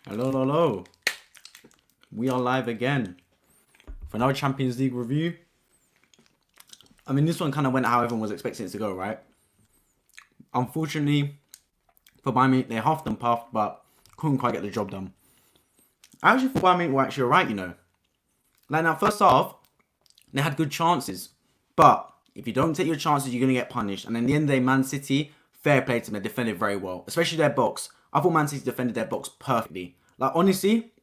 Hello, hello. We are live again for another Champions League review. I mean, this one kind of went how everyone was expecting it to go, right? Unfortunately, for Bayern Munich, they huffed and puffed, but couldn't quite get the job done. I actually thought Bayern Munich were actually alright, you know. Like, now, first off, they had good chances. But if you don't take your chances, you're going to get punished. And in the end of the day, Man City, fair play to them, they defended very well. Especially their box. I thought Man City defended their box perfectly. Like, honestly,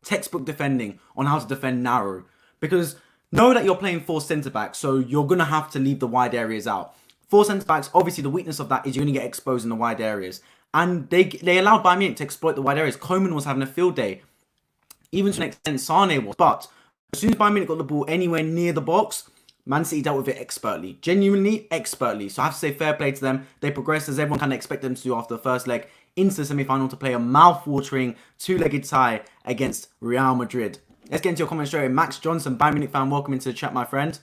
textbook defending on how to defend narrow. Because know that you're playing four centre-backs, so you're going to have to leave the wide areas out. Four centre-backs, obviously the weakness of that is you're going to get exposed in the wide areas. And they allowed Bayern Munich to exploit the wide areas. Koeman was having a field day. Even to an extent, Sane was. But as soon as Bayern Munich got the ball anywhere near the box, Man City dealt with it expertly. Genuinely expertly. So I have to say fair play to them. They progressed as everyone kind of expected them to do after the first leg into the semi-final to play a mouth-watering two-legged tie against Real Madrid. Let's get into your comments straight away. Max Johnson, Bayern Munich fan, welcome into the chat, my friend.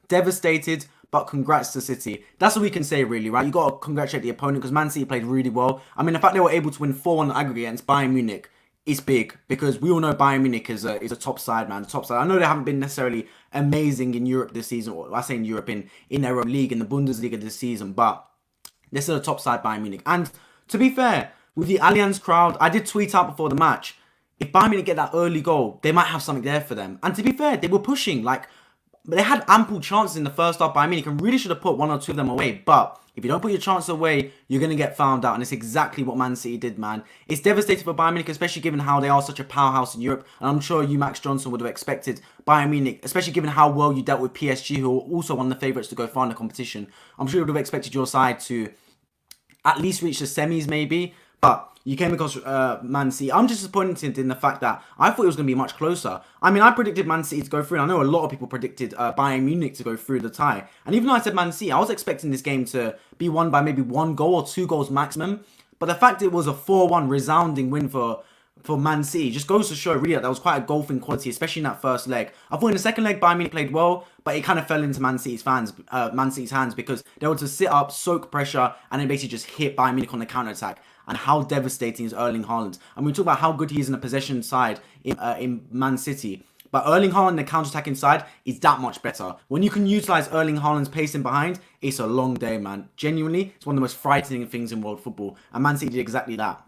Devastated, but congrats to City. That's what we can say, really, right? You got to congratulate the opponent because Man City played really well. I mean, the fact they were able to win 4-1 aggregate against Bayern Munich is big because we all know Bayern Munich is a top side, man. Top side. I know they haven't been necessarily amazing in Europe this season, or I say in Europe, in their own league, in the Bundesliga this season, but they're still a top side Bayern Munich. And to be fair, with the Allianz crowd, I did tweet out before the match, if Bayern Munich get that early goal, they might have something there for them. And to be fair, they were pushing, like, they had ample chances in the first half. Bayern Munich and really should have put one or two of them away. But if you don't put your chances away, you're going to get found out. And it's exactly what Man City did, man. It's devastating for Bayern Munich, especially given how they are such a powerhouse in Europe. And I'm sure you, Max Johnson, would have expected Bayern Munich, especially given how well you dealt with PSG, who are also one of the favourites to go far in the competition. I'm sure you would have expected your side to at least reach the semis, maybe. But you came across Man City. I'm just disappointed in the fact that I thought it was going to be much closer. I mean, I predicted Man City to go through, and I know a lot of people predicted Bayern Munich to go through the tie. And even though I said Man City, I was expecting this game to be won by maybe one goal or two goals maximum. But the fact it was a 4-1 resounding win for Man City just goes to show really that was quite a golfing quality, especially in that first leg. I thought in the second leg, Bayern Munich played well, but it kind of fell into Man City's hands because they were to sit up, soak pressure, and then basically just hit Bayern Munich on the counter-attack. And how devastating is Erling Haaland. And we talk about how good he is in a possession side in Man City. But Erling Haaland, the counter-attacking side, is that much better. When you can utilise Erling Haaland's pace in behind, it's a long day, man. Genuinely, it's one of the most frightening things in world football. And Man City did exactly that.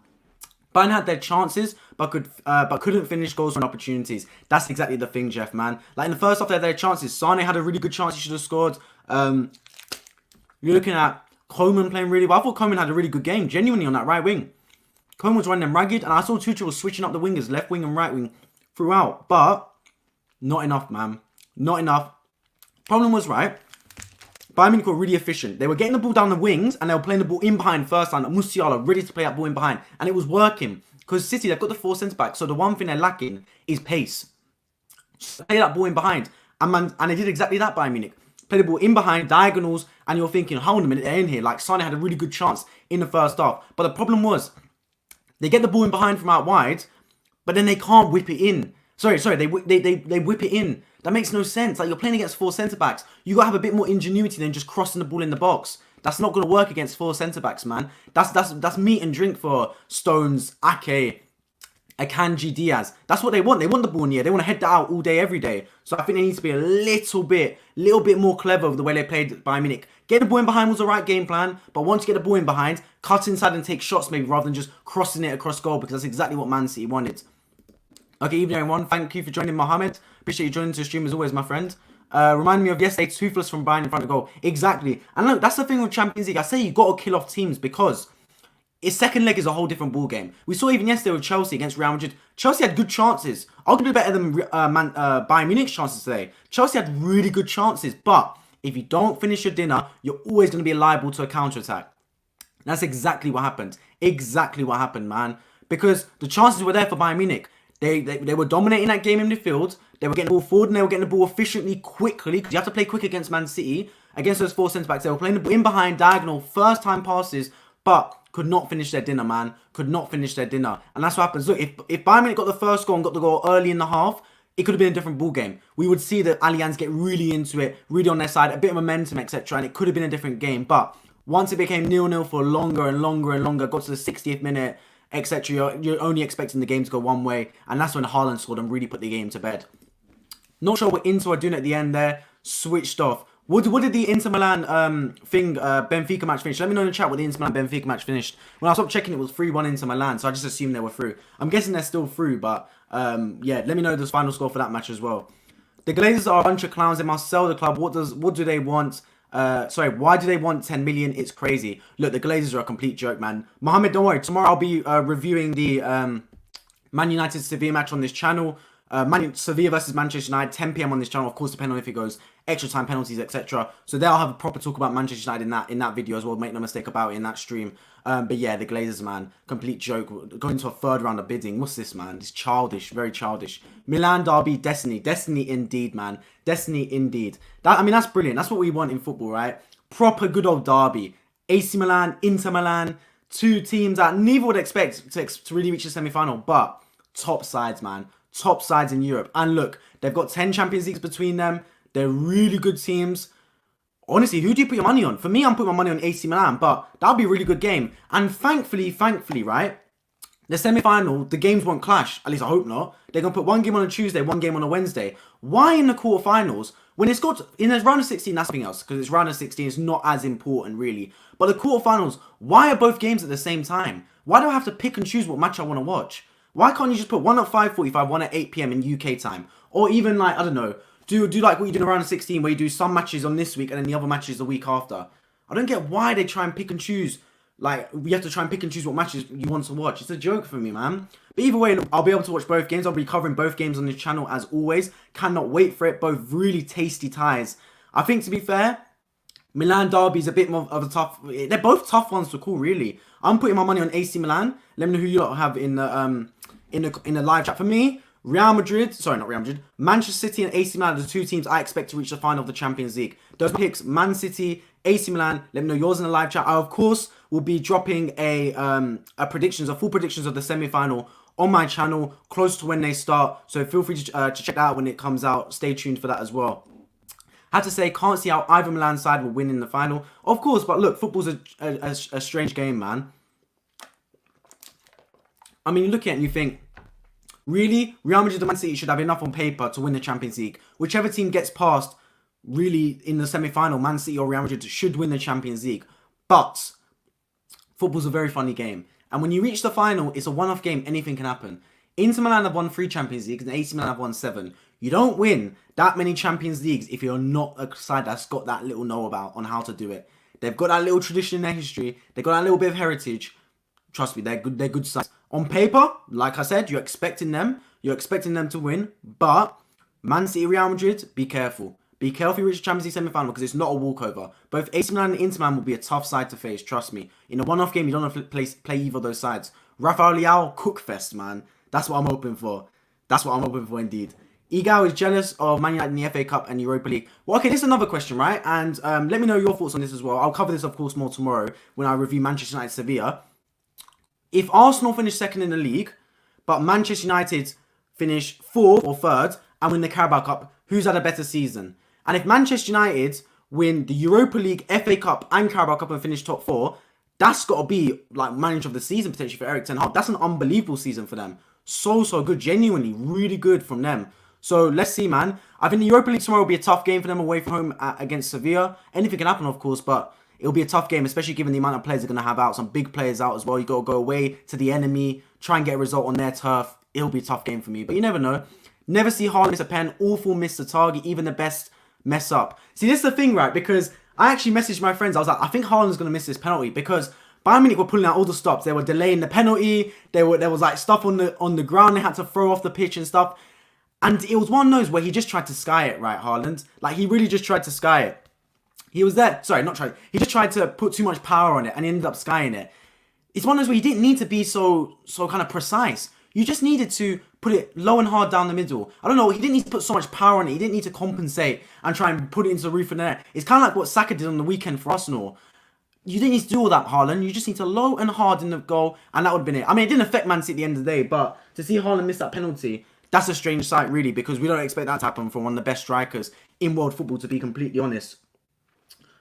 Bayern had their chances, but couldn't finish goals and opportunities. That's exactly the thing, Jeff, man. Like in the first half, they had their chances. Sane had a really good chance. He should have scored. You're looking at Koeman playing really well. I thought Koeman had a really good game, genuinely, on that right wing. Koeman was running them ragged, and I saw Tuchel was switching up the wingers, left wing and right wing, throughout. But not enough, man. Not enough. Problem was, right, Bayern Munich were really efficient. They were getting the ball down the wings, and they were playing the ball in behind first line. Musiala ready to play that ball in behind. And it was working. Because City, they've got the four centre-backs, so the one thing they're lacking is pace. Just play that ball in behind. And they did exactly that, Bayern Munich. Play the ball in behind, diagonals, and you're thinking, hold on a minute, they're in here. Like, Sane had a really good chance in the first half. But the problem was, they get the ball in behind from out wide, but then they can't whip it in. Sorry, they whip it in. That makes no sense. Like, you're playing against four centre-backs. You got to have a bit more ingenuity than just crossing the ball in the box. That's not going to work against four centre-backs, man. That's meat and drink for Stones, Ake, Akanji, Diaz. That's what they want. They want the ball in the air. They want to head that out all day, every day. So I think they need to be a little bit more clever with the way they played Bayern Munich. Get the ball in behind was the right game plan, but once you get the ball in behind, cut inside and take shots maybe rather than just crossing it across goal because that's exactly what Man City wanted. Okay, evening everyone. Thank you for joining, Mohammed. Appreciate you joining the stream as always, my friend. Remind me of yesterday, toothless from Bayern in front of goal. Exactly. And look, that's the thing with Champions League. I say you got to kill off teams because its second leg is a whole different ball game. We saw even yesterday with Chelsea against Real Madrid. Chelsea had good chances. Arguably better than Bayern Munich's chances today. Chelsea had really good chances, but if you don't finish your dinner, you're always going to be liable to a counter-attack. That's exactly what happened. Exactly what happened, man. Because the chances were there for Bayern Munich. They were dominating that game in midfield. They were getting the ball forward and they were getting the ball efficiently, quickly. Because you have to play quick against Man City. Against those four centre-backs. They were playing the ball in behind, diagonal, first-time passes. But could not finish their dinner, man. Could not finish their dinner. And that's what happens. Look, if Bayern Munich got the first goal and got the goal early in the half, it could have been a different ball game. We would see the Allianz get really into it, really on their side, a bit of momentum, etc. And it could have been a different game. But once it became 0-0 for longer and longer and longer, got to the 60th minute, etc. You're only expecting the game to go one way, and that's when Haaland scored and really put the game to bed. Not sure what Inter were doing at the end there. Switched off. What did the Inter Milan Benfica match finish? Let me know in the chat what the Inter Milan Benfica match finished. When I stopped checking, it was 3-1 Inter Milan, so I just assumed they were through. I'm guessing they're still through, but yeah, let me know the final score for that match as well. The Glazers are a bunch of clowns. They must sell the club. What do they want? Why do they want 10 million? It's crazy. Look, the Glazers are a complete joke, man. Mohammed, don't worry. Tomorrow I'll be reviewing the Man United Sevilla match on this channel. Sevilla versus Manchester United, 10 p.m. on this channel. Of course, depending on if it goes extra time penalties, etc. So there I'll have a proper talk about Manchester United in that video as well. Make no mistake about it in that stream. But yeah, the Glazers, man, complete joke. Going to a third round of bidding. What's this, man? It's childish, very childish. Milan Derby, destiny indeed, man. Destiny indeed. That's brilliant. That's what we want in football, right? Proper good old derby. AC Milan, Inter Milan, two teams that neither would expect to really reach the semi-final, but top sides, man. Top sides in Europe. And look, they've got 10 Champions Leagues between them. They're really good teams. Honestly, who do you put your money on? For me, I'm putting my money on AC Milan, but that'll be a really good game. And thankfully, right, the semi-final, the games won't clash. At least I hope not. They're going to put one game on a Tuesday, one game on a Wednesday. Why in the quarterfinals? When it's got, in the round of 16, that's something else. Because it's round of 16, it's not as important, really. But the quarterfinals, why are both games at the same time? Why do I have to pick and choose what match I want to watch? Why can't you just put one at 5:45, one at 8 p.m. in UK time? Or even like, I don't know, do like what you do in round of 16 where you do some matches on this week and then the other matches the week after. I don't get why they try and pick and choose. Like, we have to try and pick and choose what matches you want to watch. It's a joke for me, man. But either way, I'll be able to watch both games. I'll be covering both games on this channel as always. Cannot wait for it. Both really tasty ties. I think, to be fair, Milan Derby is a bit more of a tough... They're both tough ones to call, really. I'm putting my money on AC Milan. Let me know who you lot have in the live chat. For me, Manchester City and AC Milan are the two teams I expect to reach the final of the Champions League. Those picks, Man City, AC Milan. Let me know yours in the live chat. I, of course, will be dropping a full predictions of the semi-final on my channel close to when they start. So feel free to check that out when it comes out. Stay tuned for that as well. Had to say, can't see how either Milan side will win in the final. Of course, but look, football's a strange game, man. I mean, you look at it and you think, really, Real Madrid and Man City should have enough on paper to win the Champions League. Whichever team gets past, really, in the semi-final, Man City or Real Madrid should win the Champions League. But football's a very funny game. And when you reach the final, it's a one-off game. Anything can happen. Inter Milan have won 3 Champions Leagues and AC Milan have won 7. You don't win that many Champions Leagues if you're not a side that's got that little know-about on how to do it. They've got that little tradition in their history. They've got that little bit of heritage. Trust me, they're good sides. On paper, like I said, you're expecting them to win, but Man City, Real Madrid, be careful. Be careful if you reach the Champions League semi-final because it's not a walkover. Both AC Milan and Inter Milan will be a tough side to face, trust me. In a one-off game, you don't have to play either of those sides. Rafael Leao, cookfest, man. That's what I'm hoping for. That's what I'm hoping for indeed. Igao is jealous of Man United in the FA Cup and Europa League. Well, okay, this is another question, right? And let me know your thoughts on this as well. I'll cover this, of course, more tomorrow when I review Manchester United Sevilla. If Arsenal finish second in the league, but Manchester United finish 4th or 3rd and win the Carabao Cup, who's had a better season? And if Manchester United win the Europa League, FA Cup and Carabao Cup and finish top 4, that's got to be like manager of the season potentially for Erik ten Hag. That's an unbelievable season for them. So good. Genuinely, really good from them. So let's see, man. I think the Europa League tomorrow will be a tough game for them away from home against Sevilla. Anything can happen, of course, but it'll be a tough game, especially given the amount of players they're going to have out. Some big players out as well. You got to go away to the enemy, try and get a result on their turf. It'll be a tough game for me, but you never know. Never see Haaland miss a pen. Awful miss the target. Even the best mess up. See, this is the thing, right? Because I actually messaged my friends. I was like, I think Haaland's going to miss this penalty because Bayern Munich were pulling out all the stops. They were delaying the penalty. There was like stuff on the ground. They had to throw off the pitch and stuff. And it was one of those where he just tried to sky it, right, Haaland? Like, he really just tried to sky it. He was there. Sorry, not tried. He just tried to put too much power on it and he ended up skying it. It's one of those where you didn't need to be so kind of precise. You just needed to put it low and hard down the middle. I don't know. He didn't need to put so much power on it. He didn't need to compensate and try and put it into the roof of the net. It's kind of like what Saka did on the weekend for Arsenal. You didn't need to do all that, Haaland. You just need to low and hard in the goal, and that would have been it. I mean, it didn't affect Man City at the end of the day, but to see Haaland miss that penalty, that's a strange sight, really, because we don't expect that to happen from one of the best strikers in world football, to be completely honest.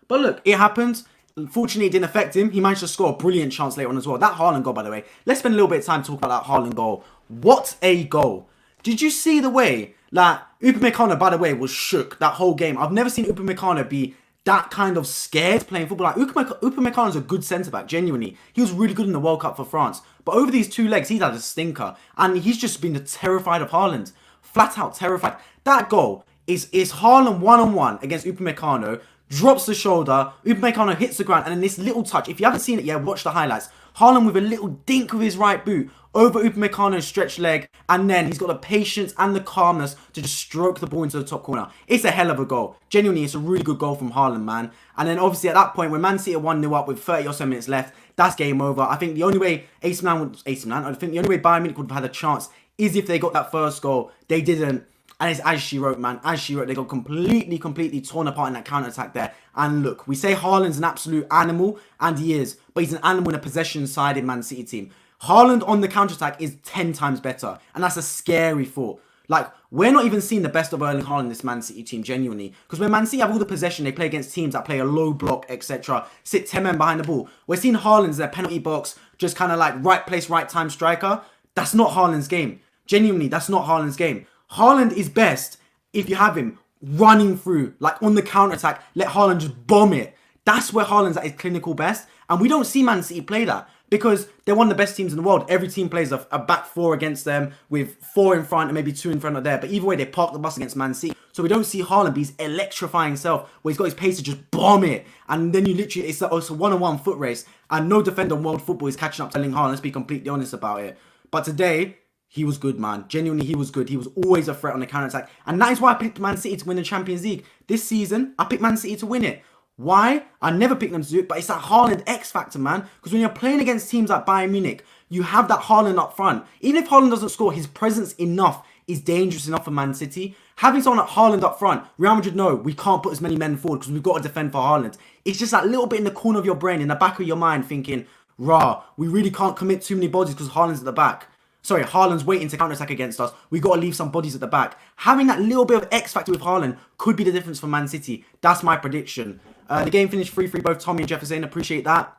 But look, it happened. Unfortunately, it didn't affect him. He managed to score a brilliant chance later on as well. That Haaland goal, by the way. Let's spend a little bit of time talking about that Haaland goal. What a goal. Did you see the way that Upamecano, by the way, was shook that whole game? I've never seen Upamecano be that kind of scared playing football. Like, Upamecano is a good centre-back, genuinely. He was really good in the World Cup for France. But over these 2 legs, he's had a stinker. And he's just been terrified of Haaland. Flat out terrified. That goal is Haaland one-on-one against Upamecano. Drops the shoulder, Upamecano hits the ground, and then this little touch. If you haven't seen it yet, watch the highlights. Haaland with a little dink with his right boot over Upamecano's stretched leg, and then he's got the patience and the calmness to just stroke the ball into the top corner. It's a hell of a goal. Genuinely, it's a really good goal from Haaland, man. And then obviously at that point, when Man City are 1-0 up with 30 or so minutes left, that's game over. I think the only way I think the only way Bayern Munich would have had a chance is if they got that first goal. They didn't. And it's as she wrote, man. As she wrote, they got completely torn apart in that counter-attack there. And look, we say Haaland's an absolute animal, and he is. But he's an animal in a possession-sided Man City team. Haaland on the counter-attack is 10 times better. And that's a scary thought. Like, we're not even seeing the best of Erling Haaland in this Man City team, genuinely. Because when Man City have all the possession, they play against teams that play a low block, etc. Sit 10 men behind the ball. We're seeing Haaland's their penalty box, just kind of like right place, right time striker. That's not Haaland's game. Genuinely, that's not Haaland's game. Haaland is best if you have him running through, like on the counter-attack, let Haaland just bomb it. That's where Haaland's at his clinical best. And we don't see Man City play that because they're one of the best teams in the world. Every team plays a back 4 against them with 4 in front and maybe 2 in front of there. But either way, they park the bus against Man City. So we don't see Haaland be his electrifying self where he's got his pace to just bomb it. And then you literally, it's a one-on-one foot race. And no defender in world football is catching up to Erling Haaland. Let's be completely honest about it. But today, he was good, man. Genuinely, he was good. He was always a threat on the counter-attack. And that is why I picked Man City to win the Champions League. This season, I picked Man City to win it. Why? I never picked them to do it, but it's that Haaland X factor, man. Because when you're playing against teams like Bayern Munich, you have that Haaland up front. Even if Haaland doesn't score, his presence enough is dangerous enough for Man City. Having someone like Haaland up front, Real Madrid know we can't put as many men forward because we've got to defend for Haaland. It's just that little bit in the corner of your brain, in the back of your mind, thinking, rah, we really can't commit too many bodies because Haaland's at the back. Sorry, Haaland's waiting to counter-attack against us. We've got to leave some bodies at the back. Having that little bit of X factor with Haaland could be the difference for Man City. That's my prediction. The game finished 3-3, both Tommy and Jefferson. Appreciate that.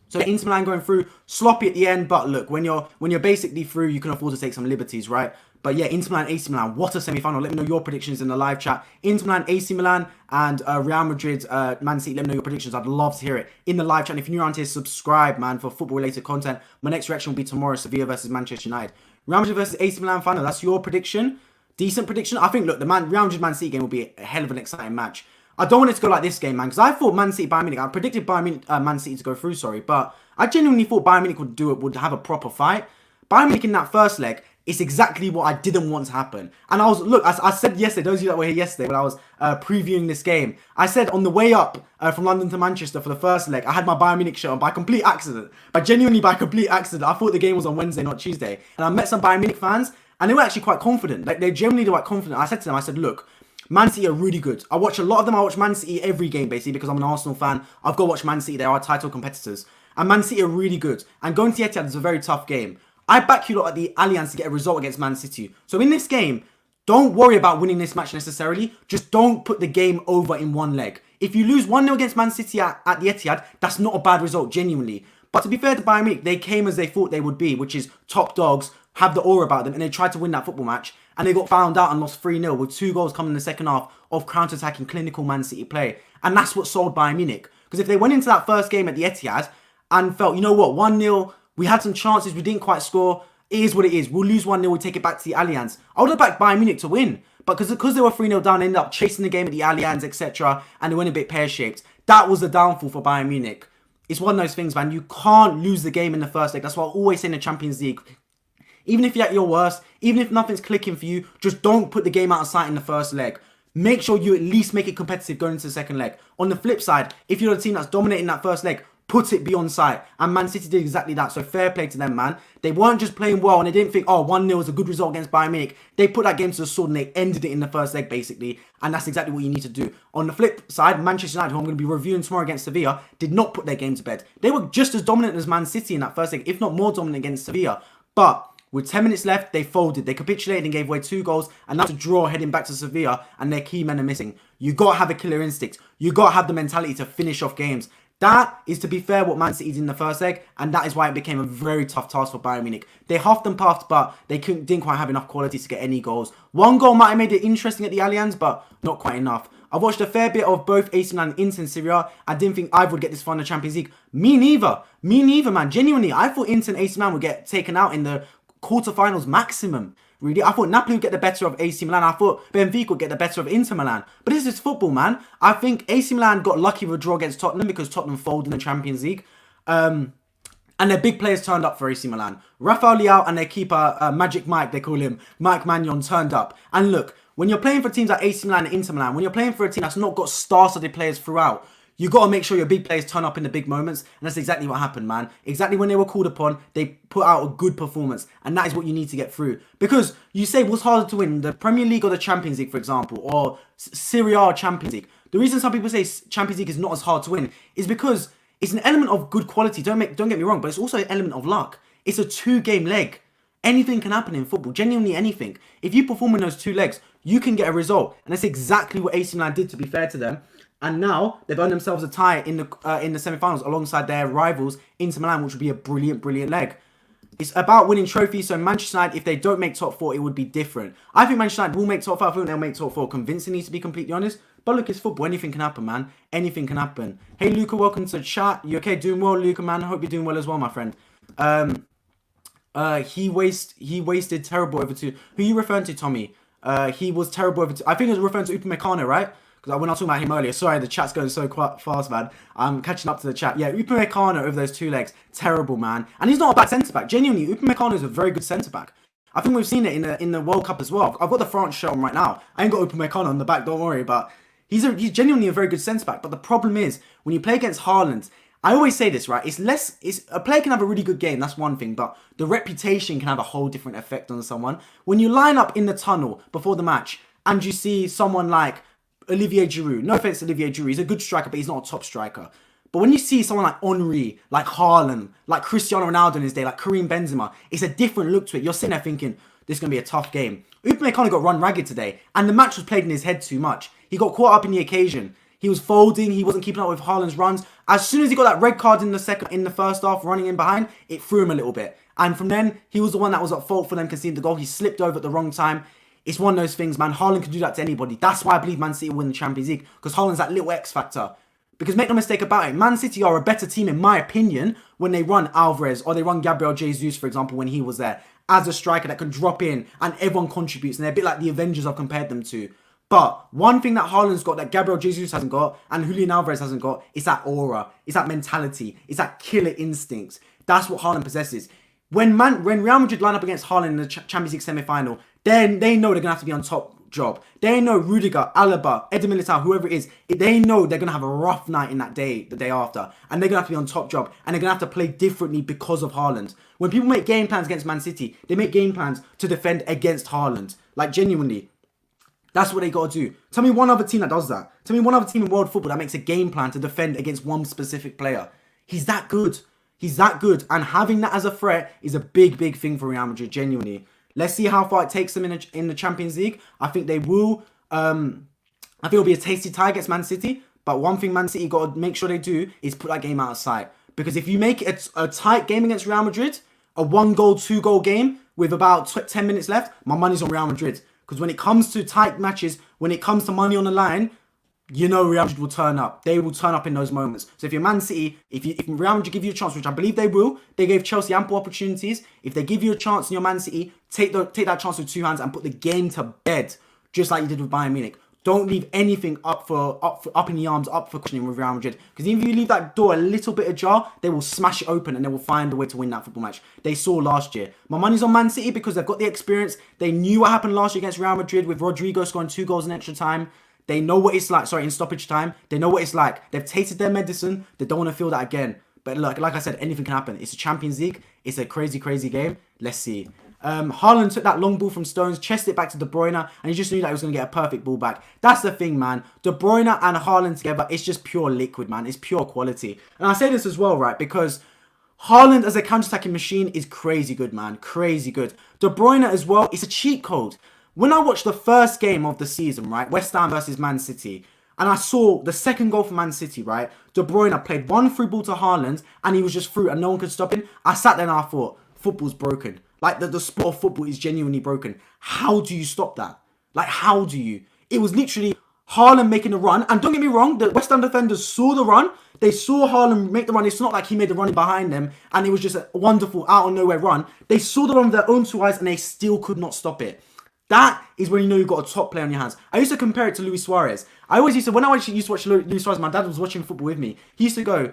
So Inter Milan going through, sloppy at the end, but look, when you're basically through, you can afford to take some liberties, right? But yeah, Inter Milan, AC Milan, what a semi-final. Let me know your predictions in the live chat. Inter Milan, AC Milan, and Real Madrid, Man City, let me know your predictions. I'd love to hear it in the live chat. And if you're new around here, subscribe, man, for football-related content. My next reaction will be tomorrow, Sevilla versus Manchester United. Real Madrid versus AC Milan final, that's your prediction. Decent prediction. I think, look, the Real Madrid-Man City game will be a hell of an exciting match. I don't want it to go like this game, man, because I thought Man City, Bayern Munich, I predicted Man City to go through, but I genuinely thought Bayern Munich would have a proper fight. Bayern Munich in that first leg, it's exactly what I didn't want to happen. And I said yesterday, those of you that were here yesterday when I was previewing this game, I said on the way up from London to Manchester for the first leg, I had my Bayern Munich shirt on by complete accident. Genuinely by complete accident. I thought the game was on Wednesday, not Tuesday. And I met some Bayern Munich fans, and they were actually quite confident. Like, they generally were quite confident. I said to them, look, Man City are really good. I watch a lot of them. I watch Man City every game, basically, because I'm an Arsenal fan. I've got to watch Man City. They are title competitors. And Man City are really good. And going to Etihad is a very tough game. I back you lot at the Allianz to get a result against Man City. So in this game, don't worry about winning this match necessarily. Just don't put the game over in one leg. If you lose 1-0 against Man City at the Etihad, that's not a bad result, genuinely. But to be fair to Bayern Munich, they came as they thought they would be, which is top dogs, have the aura about them, and they tried to win that football match. And they got found out and lost 3-0 with 2 goals coming in the second half of counter-attacking clinical Man City play. And that's what sold Bayern Munich. Because if they went into that first game at the Etihad and felt, you know what, 1-0, we had some chances, we didn't quite score, it is what it is. We'll lose 1-0, we'll take it back to the Allianz. I would have backed Bayern Munich to win. But because they were 3-0 down, they ended up chasing the game at the Allianz, etc. And they went a bit pear-shaped. That was the downfall for Bayern Munich. It's one of those things, man. You can't lose the game in the first leg. That's what I always say in the Champions League. Even if you're at your worst, even if nothing's clicking for you, just don't put the game out of sight in the first leg. Make sure you at least make it competitive going into the second leg. On the flip side, if you're a team that's dominating that first leg, put it beyond sight. And Man City did exactly that. So fair play to them, man. They weren't just playing well and they didn't think, oh, 1-0 is a good result against Bayern Munich. They put that game to the sword and they ended it in the first leg, basically. And that's exactly what you need to do. On the flip side, Manchester United, who I'm going to be reviewing tomorrow against Sevilla, did not put their game to bed. They were just as dominant as Man City in that first leg, if not more dominant against Sevilla. But with 10 minutes left, they folded. They capitulated and gave away 2 goals. And that's a draw heading back to Sevilla. And their key men are missing. You got to have a killer instinct. You got to have the mentality to finish off games. That is, to be fair, what Man City did in the first leg, and that is why it became a very tough task for Bayern Munich. They huffed and puffed, but they didn't quite have enough quality to get any goals. One goal might have made it interesting at the Allianz, but not quite enough. I've watched a fair bit of both AC Milan and Inter in Serie A. I didn't think either would get this far in the Champions League. Me neither. Me neither, man. Genuinely, I thought Inter and AC Milan would get taken out in the quarterfinals maximum. Really, I thought Napoli would get the better of AC Milan. I thought Benfica would get the better of Inter Milan. But this is football, man. I think AC Milan got lucky with a draw against Tottenham because Tottenham folded in the Champions League. And their big players turned up for AC Milan. Rafael Leao and their keeper, Magic Mike, they call him, Mike Maignan, turned up. And look, when you're playing for teams like AC Milan and Inter Milan, when you're playing for a team that's not got star-studded players throughout, you got to make sure your big players turn up in the big moments. And that's exactly what happened, man. Exactly when they were called upon, they put out a good performance. And that is what you need to get through. Because you say, what's harder to win? The Premier League or the Champions League, for example? Or Serie A or Champions League? The reason some people say Champions League is not as hard to win is because it's an element of good quality. Don't get me wrong. But it's also an element of luck. It's a 2-game leg. Anything can happen in football. Genuinely anything. If you perform in those 2 legs, you can get a result. And that's exactly what AC Milan did, to be fair to them. And now they've earned themselves a tie in the semi-finals alongside their rivals Inter Milan, which would be a brilliant, brilliant leg. It's about winning trophies. So Manchester United, if they don't make top 4, it would be different. I think Manchester United will make top 5. I think they'll make top 4 convincingly, to be completely honest. But look, it's football. Anything can happen, man. Anything can happen. Hey, Luca, welcome to the chat. You okay? Doing well, Luca, man? I hope you're doing well as well, my friend. He wasted terrible over to... Who are you referring to, Tommy? He was terrible over to... I think it was referring to Upamecano, right? Because when I was talking about him earlier, sorry, the chat's going so quite fast, man. I'm catching up to the chat. Yeah, Upamecano over those 2 legs, terrible, man. And he's not a bad centre-back. Genuinely, Upamecano is a very good centre-back. I think we've seen it in the World Cup as well. I've got the France shirt on right now. I ain't got Upamecano on the back, don't worry. But he's genuinely a very good centre-back. But the problem is, when you play against Haaland, I always say this, right? A player can have a really good game, that's one thing. But the reputation can have a whole different effect on someone. When you line up in the tunnel before the match, and you see someone like Olivier Giroud. No offense to Olivier Giroud. He's a good striker, but he's not a top striker. But when you see someone like Henry, like Haaland, like Cristiano Ronaldo in his day, like Karim Benzema, it's a different look to it. You're sitting there thinking, this is going to be a tough game. Upamecano got run ragged today, and the match was played in his head too much. He got caught up in the occasion. He was folding. He wasn't keeping up with Haaland's runs. As soon as he got that red card in the first half, running in behind, it threw him a little bit. And from then, he was the one that was at fault for them conceding the goal. He slipped over at the wrong time. It's one of those things, man. Haaland can do that to anybody. That's why I believe Man City will win the Champions League. Because Haaland's that little X factor. Because make no mistake about it, Man City are a better team, in my opinion, when they run Alvarez or they run Gabriel Jesus, for example, when he was there, as a striker that can drop in and everyone contributes. And they're a bit like the Avengers I've compared them to. But one thing that Haaland's got that Gabriel Jesus hasn't got and Julian Alvarez hasn't got is that aura. It's that mentality. It's that killer instincts. That's what Haaland possesses. When Real Madrid line up against Haaland in the Champions League semi-final, then they know they're going to have to be on top job. They know Rudiger, Alaba, Eder Militao, whoever it is, they know they're going to have a rough night in that day, the day after. And they're going to have to be on top job. And they're going to have to play differently because of Haaland. When people make game plans against Man City, they make game plans to defend against Haaland. Like, genuinely. That's what they got to do. Tell me one other team that does that. Tell me one other team in world football that makes a game plan to defend against one specific player. He's that good. He's that good. And having that as a threat is a big, big thing for Real Madrid, genuinely. Let's see how far it takes them in the Champions League. I think they will. I think it'll be a tasty tie against Man City. But one thing Man City got to make sure they do is put that game out of sight. Because if you make it a tight game against Real Madrid, a 1-goal, 2-goal game with about 10 minutes left, my money's on Real Madrid. Because when it comes to tight matches, when it comes to money on the line, you know Real Madrid will turn up. They will turn up in those moments. So if you're Man City, if Real Madrid give you a chance, which I believe they will, they gave Chelsea ample opportunities. If they give you a chance in your Man City, take that chance with 2 hands and put the game to bed, just like you did with Bayern Munich. Don't leave anything up in the arms, up for questioning with Real Madrid. Because even if you leave that door a little bit ajar, they will smash it open and they will find a way to win that football match. They saw last year. My money's on Man City because they've got the experience. They knew what happened last year against Real Madrid with Rodrigo scoring 2 goals in extra time. They know what it's like, in stoppage time. They know what it's like. They've tasted their medicine. They don't want to feel that again. But look, like I said, anything can happen. It's a Champions League. It's a crazy, crazy game. Let's see. Haaland took that long ball from Stones, chested it back to De Bruyne, and he just knew that he was going to get a perfect ball back. That's the thing, man. De Bruyne and Haaland together, it's just pure liquid, man. It's pure quality. And I say this as well, right, because Haaland as a counter-attacking machine is crazy good, man. Crazy good. De Bruyne as well, it's a cheat code. When I watched the first game of the season, right, West Ham versus Man City, And I saw the second goal for Man City, right? De Bruyne played one through ball to Haaland and he was just through and no one could stop him. I sat there and I thought, football's broken. Like the sport of football is genuinely broken. How do you stop that? Like, how do you? It was literally Haaland making a run. And don't get me wrong, the West Ham defenders saw the run. They saw Haaland make the run. It's not like he made the run behind them and it was just a wonderful out of nowhere run. They saw the run with their own two eyes and they still could not stop it. That is when you know you've got a top player on your hands. I used to compare it to Luis Suarez. When I used to watch Luis Suarez, my dad was watching football with me. He used to go,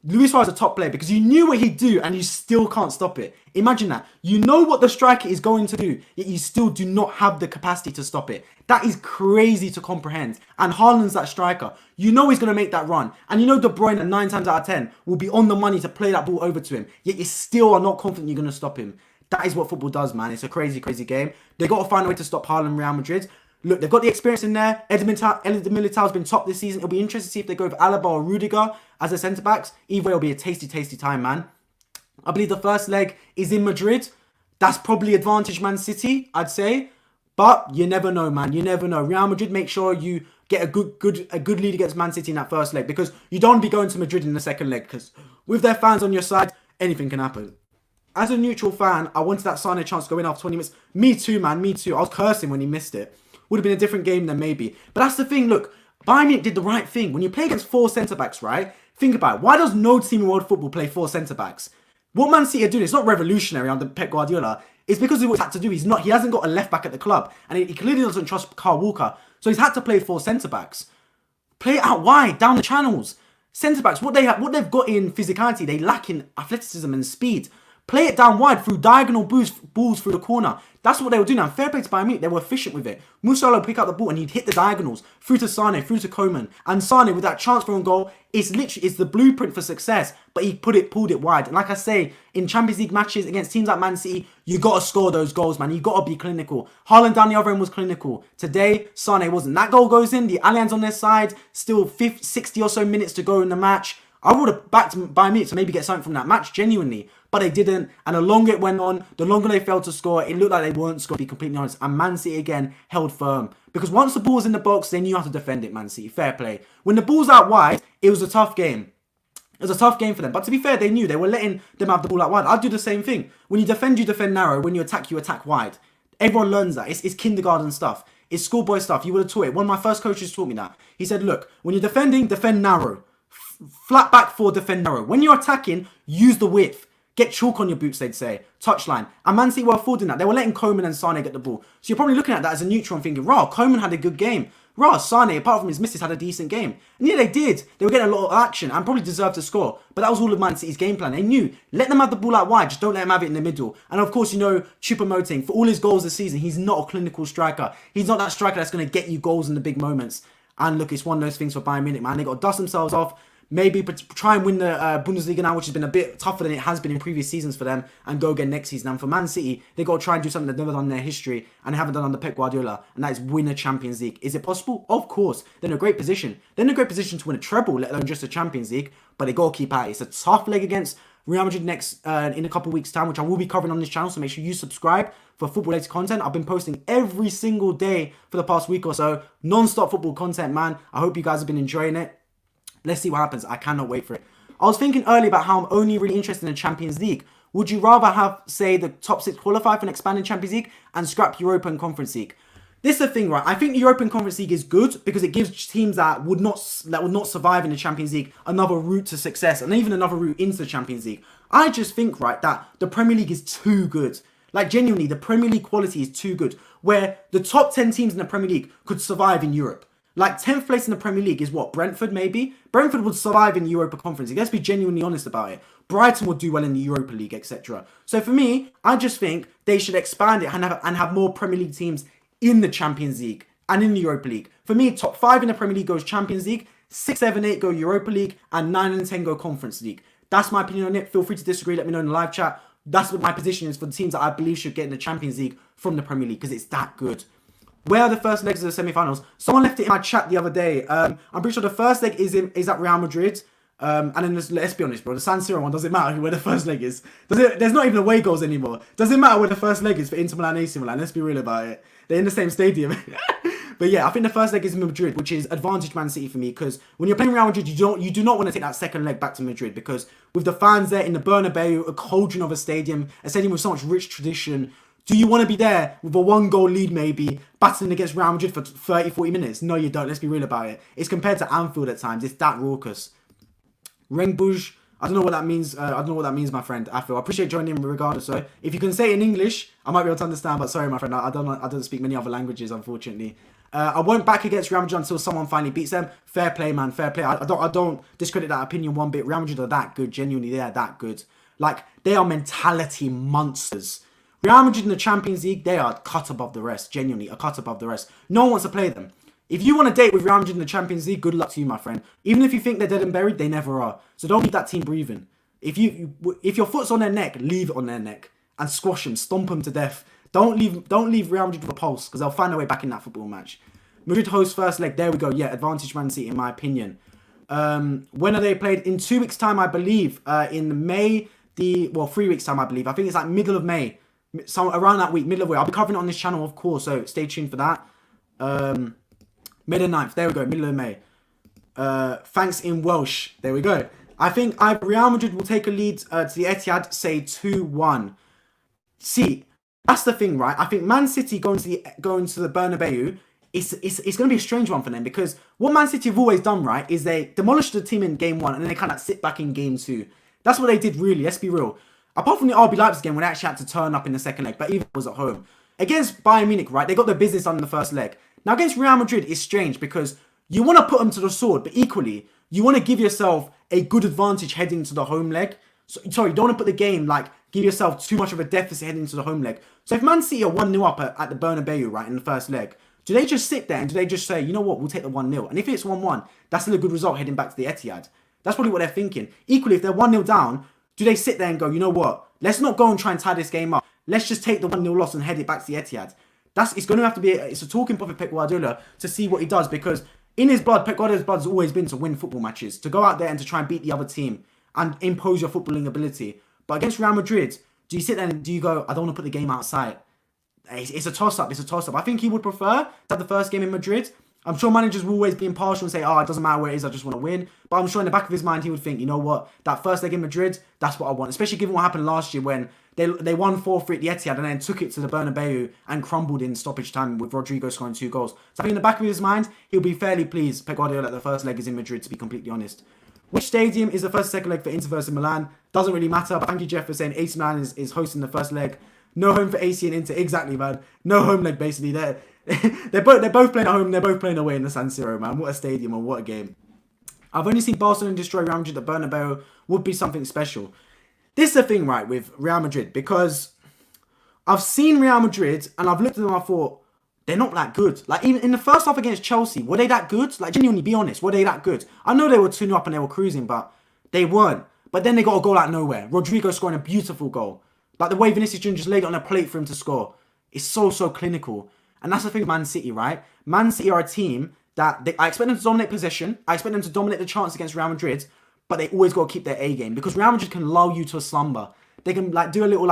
Luis Suarez is a top player because you knew what he'd do and you still can't stop it. Imagine that. You know what the striker is going to do, yet you still do not have the capacity to stop it. That is crazy to comprehend. And Haaland's that striker. You know he's going to make that run. And you know De Bruyne 9 times out of 10 will be on the money to play that ball over to him, yet you still are not confident you're going to stop him. That is what football does, man. It's a crazy, crazy game. They got to find a way to stop Haaland, Real Madrid. Look, they've got the experience in there. Eder Militao's been top this season. It'll be interesting to see if they go with Alaba or Rudiger as their centre-backs. Either way, it'll be a tasty, tasty time, man. I believe the first leg is in Madrid. That's probably advantage Man City, I'd say. But you never know, man. You never know. Real Madrid, make sure you get a good lead against Man City in that first leg because you don't want to be going to Madrid in the second leg because with their fans on your side, anything can happen. As a neutral fan, I wanted that Sané chance to go in after 20 minutes. Me too, man. Me too. I was cursing when he missed it. Would have been a different game then, maybe. But that's the thing. Look, Bayern Munich did the right thing. When you play against 4 centre-backs, right? Think about it. Why does no team in world football play 4 centre-backs? What Man City are doing, it's not revolutionary under Pep Guardiola. It's because of what he's had to do. He hasn't got a left-back at the club. And he clearly doesn't trust Kyle Walker. So he's had to play 4 centre-backs. Play it out wide, down the channels. Centre-backs, what they've got in physicality, they lack in athleticism and speed. Play it down wide through diagonal balls through the corner. That's what they were doing. And fair play to Bayern Munich. They were efficient with it. Musiala would pick up the ball and he'd hit the diagonals through to Sané, through to Coman. And Sané with that chance for a goal, it's the blueprint for success. But he pulled it wide. And like I say, in Champions League matches against teams like Man City, you got to score those goals, man. You got to be clinical. Haaland down the other end was clinical. Today, Sané wasn't. That goal goes in. The Allianz on their side. Still 60 or so minutes to go in the match. I would have backed Bayern Munich to maybe get something from that match, genuinely. But they didn't. And the longer it went on, the longer they failed to score, it looked like they weren't scoring, to be completely honest. And Man City, again, held firm. Because once the ball was in the box, they knew how to defend it, Man City. Fair play. When the ball's out wide, it was a tough game. It was a tough game for them. But to be fair, they knew. They were letting them have the ball out wide. I'd do the same thing. When you defend narrow. When you attack wide. Everyone learns that. It's kindergarten stuff. It's schoolboy stuff. You would have taught it. One of my first coaches taught me that. He said, look, when you're defending, defend narrow. Flat back 4, defend narrow. When you're attacking, use the width. Get chalk on your boots, they'd say. Touchline. And Man City were affording that. They were letting Coman and Sané get the ball. So you're probably looking at that as a neutral and thinking, Coman had a good game. Sané, apart from his misses, had a decent game. And yeah, they did. They were getting a lot of action and probably deserved to score. But that was all of Man City's game plan. They knew, let them have the ball out wide. Just don't let them have it in the middle. And of course, you know, Choupo-Moting, for all his goals this season, he's not a clinical striker. He's not that striker that's going to get you goals in the big moments. And look, it's one of those things for Bayern Munich, man. They got to dust themselves off. Maybe try and win the Bundesliga now, which has been a bit tougher than it has been in previous seasons for them, and go again next season. And for Man City, they got to try and do something they've never done in their history and haven't done under Pep Guardiola, and that is win a Champions League. Is it possible? Of course. They're in a great position. They're in a great position to win a treble, let alone just a Champions League, but they got to keep at it. It's a tough leg against Real Madrid next in a couple of weeks' time, which I will be covering on this channel, so make sure you subscribe for football-related content. I've been posting every single day for the past week or so. Non-stop football content, man. I hope you guys have been enjoying it. Let's see what happens. I cannot wait for it. I was thinking earlier about how I'm only really interested in the Champions League. Would you rather have, say, the top 6 qualify for an expanded Champions League and scrap Europa and Conference League? This is the thing, right? I think the European Conference League is good because it gives teams that would not survive in the Champions League another route to success and even another route into the Champions League. I just think, right, that the Premier League is too good. Like, genuinely, the Premier League quality is too good, where the top 10 teams in the Premier League could survive in Europe. Like, 10th place in the Premier League is what? Brentford, maybe? Brentford would survive in the Europa Conference League. Let's be genuinely honest about it. Brighton would do well in the Europa League, etc. So for me, I just think they should expand it and have more Premier League teams in the Champions League and in the Europa League. For me, top 5 in the Premier League goes Champions League, 6, 7, 8 go Europa League, and 9 and 10 go Conference League. That's my opinion on it. Feel free to disagree. Let me know in the live chat. That's what my position is for the teams that I believe should get in the Champions League from the Premier League because it's that good. Where are the first legs of the semi-finals? Someone left it in my chat the other day. I'm pretty sure the first leg is at Real Madrid. And then let's be honest, bro. The San Siro one, doesn't matter where the first leg is. There's not even away goals anymore. Doesn't matter where the first leg is for Inter Milan, AC Milan. Let's be real about it. They're in the same stadium. But yeah, I think the first leg is Madrid, which is advantage Man City for me, because when you're playing Real Madrid, you do not want to take that second leg back to Madrid, because with the fans there in the Bernabeu, a cauldron of a stadium with so much rich tradition, do you want to be there with a 1-goal lead maybe, battling against Real Madrid for 30, 40 minutes? No, you don't. Let's be real about it. It's compared to Anfield at times. It's that raucous. Rengbouj, I don't know what that means. I don't know what that means, my friend. I appreciate joining in regardless. So if you can say it in English, I might be able to understand. But sorry, my friend, I don't speak many other languages, unfortunately. I won't back against Real Madrid until someone finally beats them. Fair play, man. Fair play. I don't discredit that opinion one bit. Real Madrid are that good. Genuinely, they are that good. Like, they are mentality monsters. Real Madrid in the Champions League, they are a cut above the rest. Genuinely, a cut above the rest. No one wants to play them. If you want to date with Real Madrid in the Champions League, good luck to you, my friend. Even if you think they're dead and buried, they never are. So don't leave that team breathing. If your foot's on their neck, leave it on their neck and squash them, stomp them to death. Don't leave Real Madrid with a pulse, because they'll find their way back in that football match. Madrid host first leg. There we go. Yeah, advantage Man City in my opinion. When are they played? In 2 weeks' time, I believe. In May, 3 weeks' time, I believe. I think it's like middle of May. So around that week, middle of May. I'll be covering it on this channel, of course, so stay tuned for that. May the 9th. There we go. Middle of May. Thanks in Welsh. There we go. I think Real Madrid will take a lead to the Etihad, say 2-1. See, that's the thing, right? I think Man City going to the Bernabeu, it's going to be a strange one for them, because what Man City have always done, right, is they demolished the team in game 1 and then they kind of sit back in game 2. That's what they did, really. Let's be real. Apart from the RB Leipzig game when they actually had to turn up in the second leg, but even was at home. Against Bayern Munich, right, they got their business done in the first leg. Now, against Real Madrid, it's strange because you want to put them to the sword, but equally, you want to give yourself a good advantage heading to the home leg. Sorry, you don't want to put the game, give yourself too much of a deficit heading to the home leg. So if Man City are 1-0 up at the Bernabeu, right, in the first leg, do they just sit there and do they just say, you know what, we'll take the 1-0? And if it's 1-1, that's still a good result heading back to the Etihad. That's probably what they're thinking. Equally, if they're 1-0 down, do they sit there and go, you know what, let's not go and try and tie this game up. Let's just take the 1-0 loss and head it back to the Etihad. It's going to have to be, it's a talking point for Pep Guardiola to see what he does, because in his blood, Pep Guardiola's blood has always been to win football matches, to go out there and to try and beat the other team and impose your footballing ability. But against Real Madrid, do you sit there and do you go, I don't want to put the game outside? It's a toss-up. It's a toss-up. I think he would prefer to have the first game in Madrid. I'm sure managers will always be impartial and say, it doesn't matter where it is, I just want to win. But I'm sure in the back of his mind, he would think, you know what, that first leg in Madrid, that's what I want. Especially given what happened last year when they won 4-3 at the Etihad and then took it to the Bernabeu and crumbled in stoppage time with Rodrigo scoring 2 goals. So I think in the back of his mind, he'll be fairly pleased, Pep Guardiola, that the first leg is in Madrid, to be completely honest. Which stadium is the first and second leg for Inter versus Milan? Doesn't really matter, but thank you, Jeff, for saying AC Milan is hosting the first leg. No home for AC and Inter. Exactly, man. No home leg, basically. They're both playing at home. They're both playing away in the San Siro, man. What a stadium and what a game. I've only seen Barcelona destroy Real Madrid at Bernabeu. Would be something special. This is the thing, right, with Real Madrid, because I've seen Real Madrid and I've looked at them and I thought, they're not that good. Like, even in the first half against Chelsea, were they that good? Like, genuinely, be honest, were they that good? I know they were 2-0 up and they were cruising, but they weren't. But then they got a goal out of nowhere. Rodrigo scoring a beautiful goal. Like, the way Vinicius Junior just laid it on a plate for him to score. It's so clinical. And that's the thing with Man City, right? Man City are a team that I expect them to dominate possession. I expect them to dominate the chance against Real Madrid. But they always got to keep their A game. Because Real Madrid can lull you to a slumber. They can do a little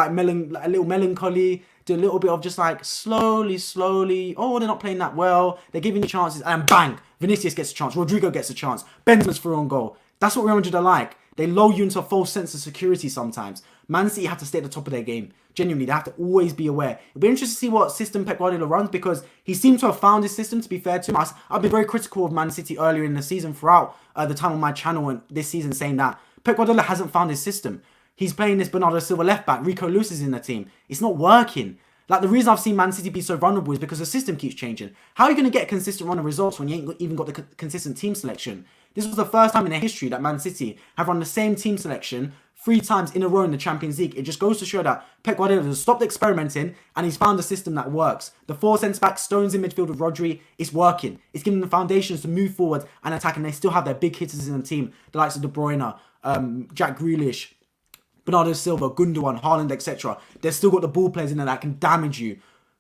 melancholy. Do a little bit of just slowly. Oh, they're not playing that well. They're giving you chances. And bang! Vinicius gets a chance. Rodrigo gets a chance. Benzema's through on goal. That's what Real Madrid are like. They lull you into a false sense of security sometimes. Man City have to stay at the top of their game. Genuinely, they have to always be aware. It'll be interesting to see what system Pep Guardiola runs, because he seemed to have found his system, to be fair to him. I've been very critical of Man City earlier in the season throughout the time on my channel and this season, saying that Pep Guardiola hasn't found his system. He's playing this Bernardo Silva left back. Rico Lewis is in the team. It's not working. Like, the reason I've seen Man City be so vulnerable is because the system keeps changing. How are you going to get a consistent run of results when you ain't even got the consistent team selection? This was the first time in their history that Man City have run the same team selection 3 times in a row in the Champions League. It just goes to show that Pep Guardiola has stopped experimenting and he's found a system that works. The 4 centre-backs, Stones in midfield with Rodri, it's working. It's giving them the foundations to move forward and attack, and they still have their big hitters in the team, the likes of De Bruyne, Jack Grealish, Bernardo Silva, Gundogan, Haaland, etc. They've still got the ball players in there that can damage you.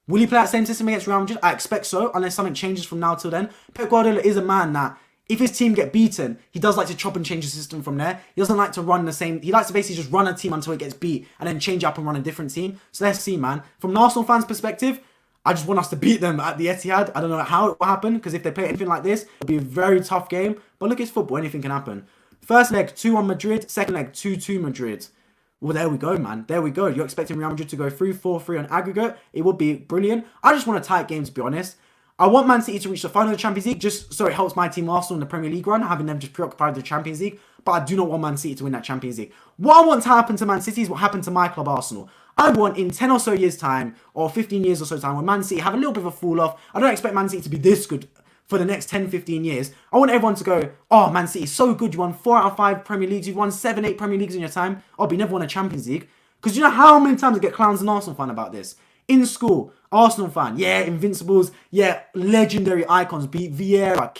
Will he play that same system against Real Madrid? I expect so, unless something changes from now till then. Pep Guardiola is a man that, if his team get beaten, he does like to chop and change the system from there. He doesn't like to run the same. He likes to basically just run a team until it gets beat and then change up and run a different team. So let's see, man. From an Arsenal fan's perspective, I just want us to beat them at the Etihad. I don't know how it will happen, because if they play anything like this, it'll be a very tough game. But look, it's football. Anything can happen. First leg, 2-1 Madrid. Second leg, 2-2 Madrid. Well, there we go, man. There we go. You're expecting Real Madrid to go through 4-3 on aggregate. It would be brilliant. I just want a tight game, to be honest. I want Man City to reach the final of the Champions League, just so it helps my team Arsenal in the Premier League run, having them just preoccupied with the Champions League. But I do not want Man City to win that Champions League. What I want to happen to Man City is what happened to my club, Arsenal. I want in 10 or so years' time, or 15 years or so time, when Man City have a little bit of a fall off. I don't expect Man City to be this good for the next 10, 15 years. I want everyone to go, oh, Man City is so good. You won 4 out of 5 Premier Leagues. You've won 7, 8 Premier Leagues in your time. Oh, but you never won a Champions League. Because you know how many times I get clowns and Arsenal fan about this? In school, Arsenal fan, yeah, Invincibles, yeah, legendary icons, be Vieira,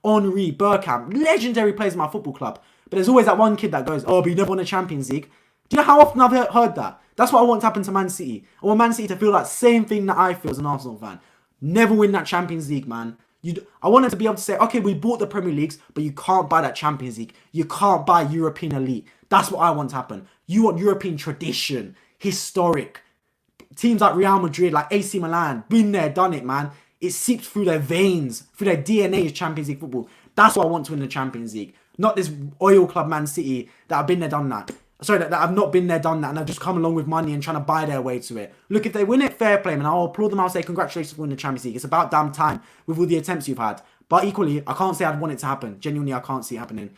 Henry, Bergkamp, legendary players in my football club. But there's always that one kid that goes, oh, but you never won a Champions League. Do you know how often I've heard that? That's what I want to happen to Man City. I want Man City to feel that same thing that I feel as an Arsenal fan. Never win that Champions League, man. I want them to be able to say, okay, we bought the Premier Leagues, but you can't buy that Champions League. You can't buy European elite. That's what I want to happen. You want European tradition, historic. Teams like Real Madrid, like AC Milan, been there, done it, man. It seeps through their veins, through their DNA is Champions League football. That's what I want to win the Champions League. Not this oil club Man City that have been there, done that. Sorry, that have not been there, done that, and have just come along with money and trying to buy their way to it. Look, if they win it, fair play, man. I'll applaud them. I'll say congratulations for winning the Champions League. It's about damn time with all the attempts you've had. But equally, I can't say I'd want it to happen. Genuinely, I can't see it happening.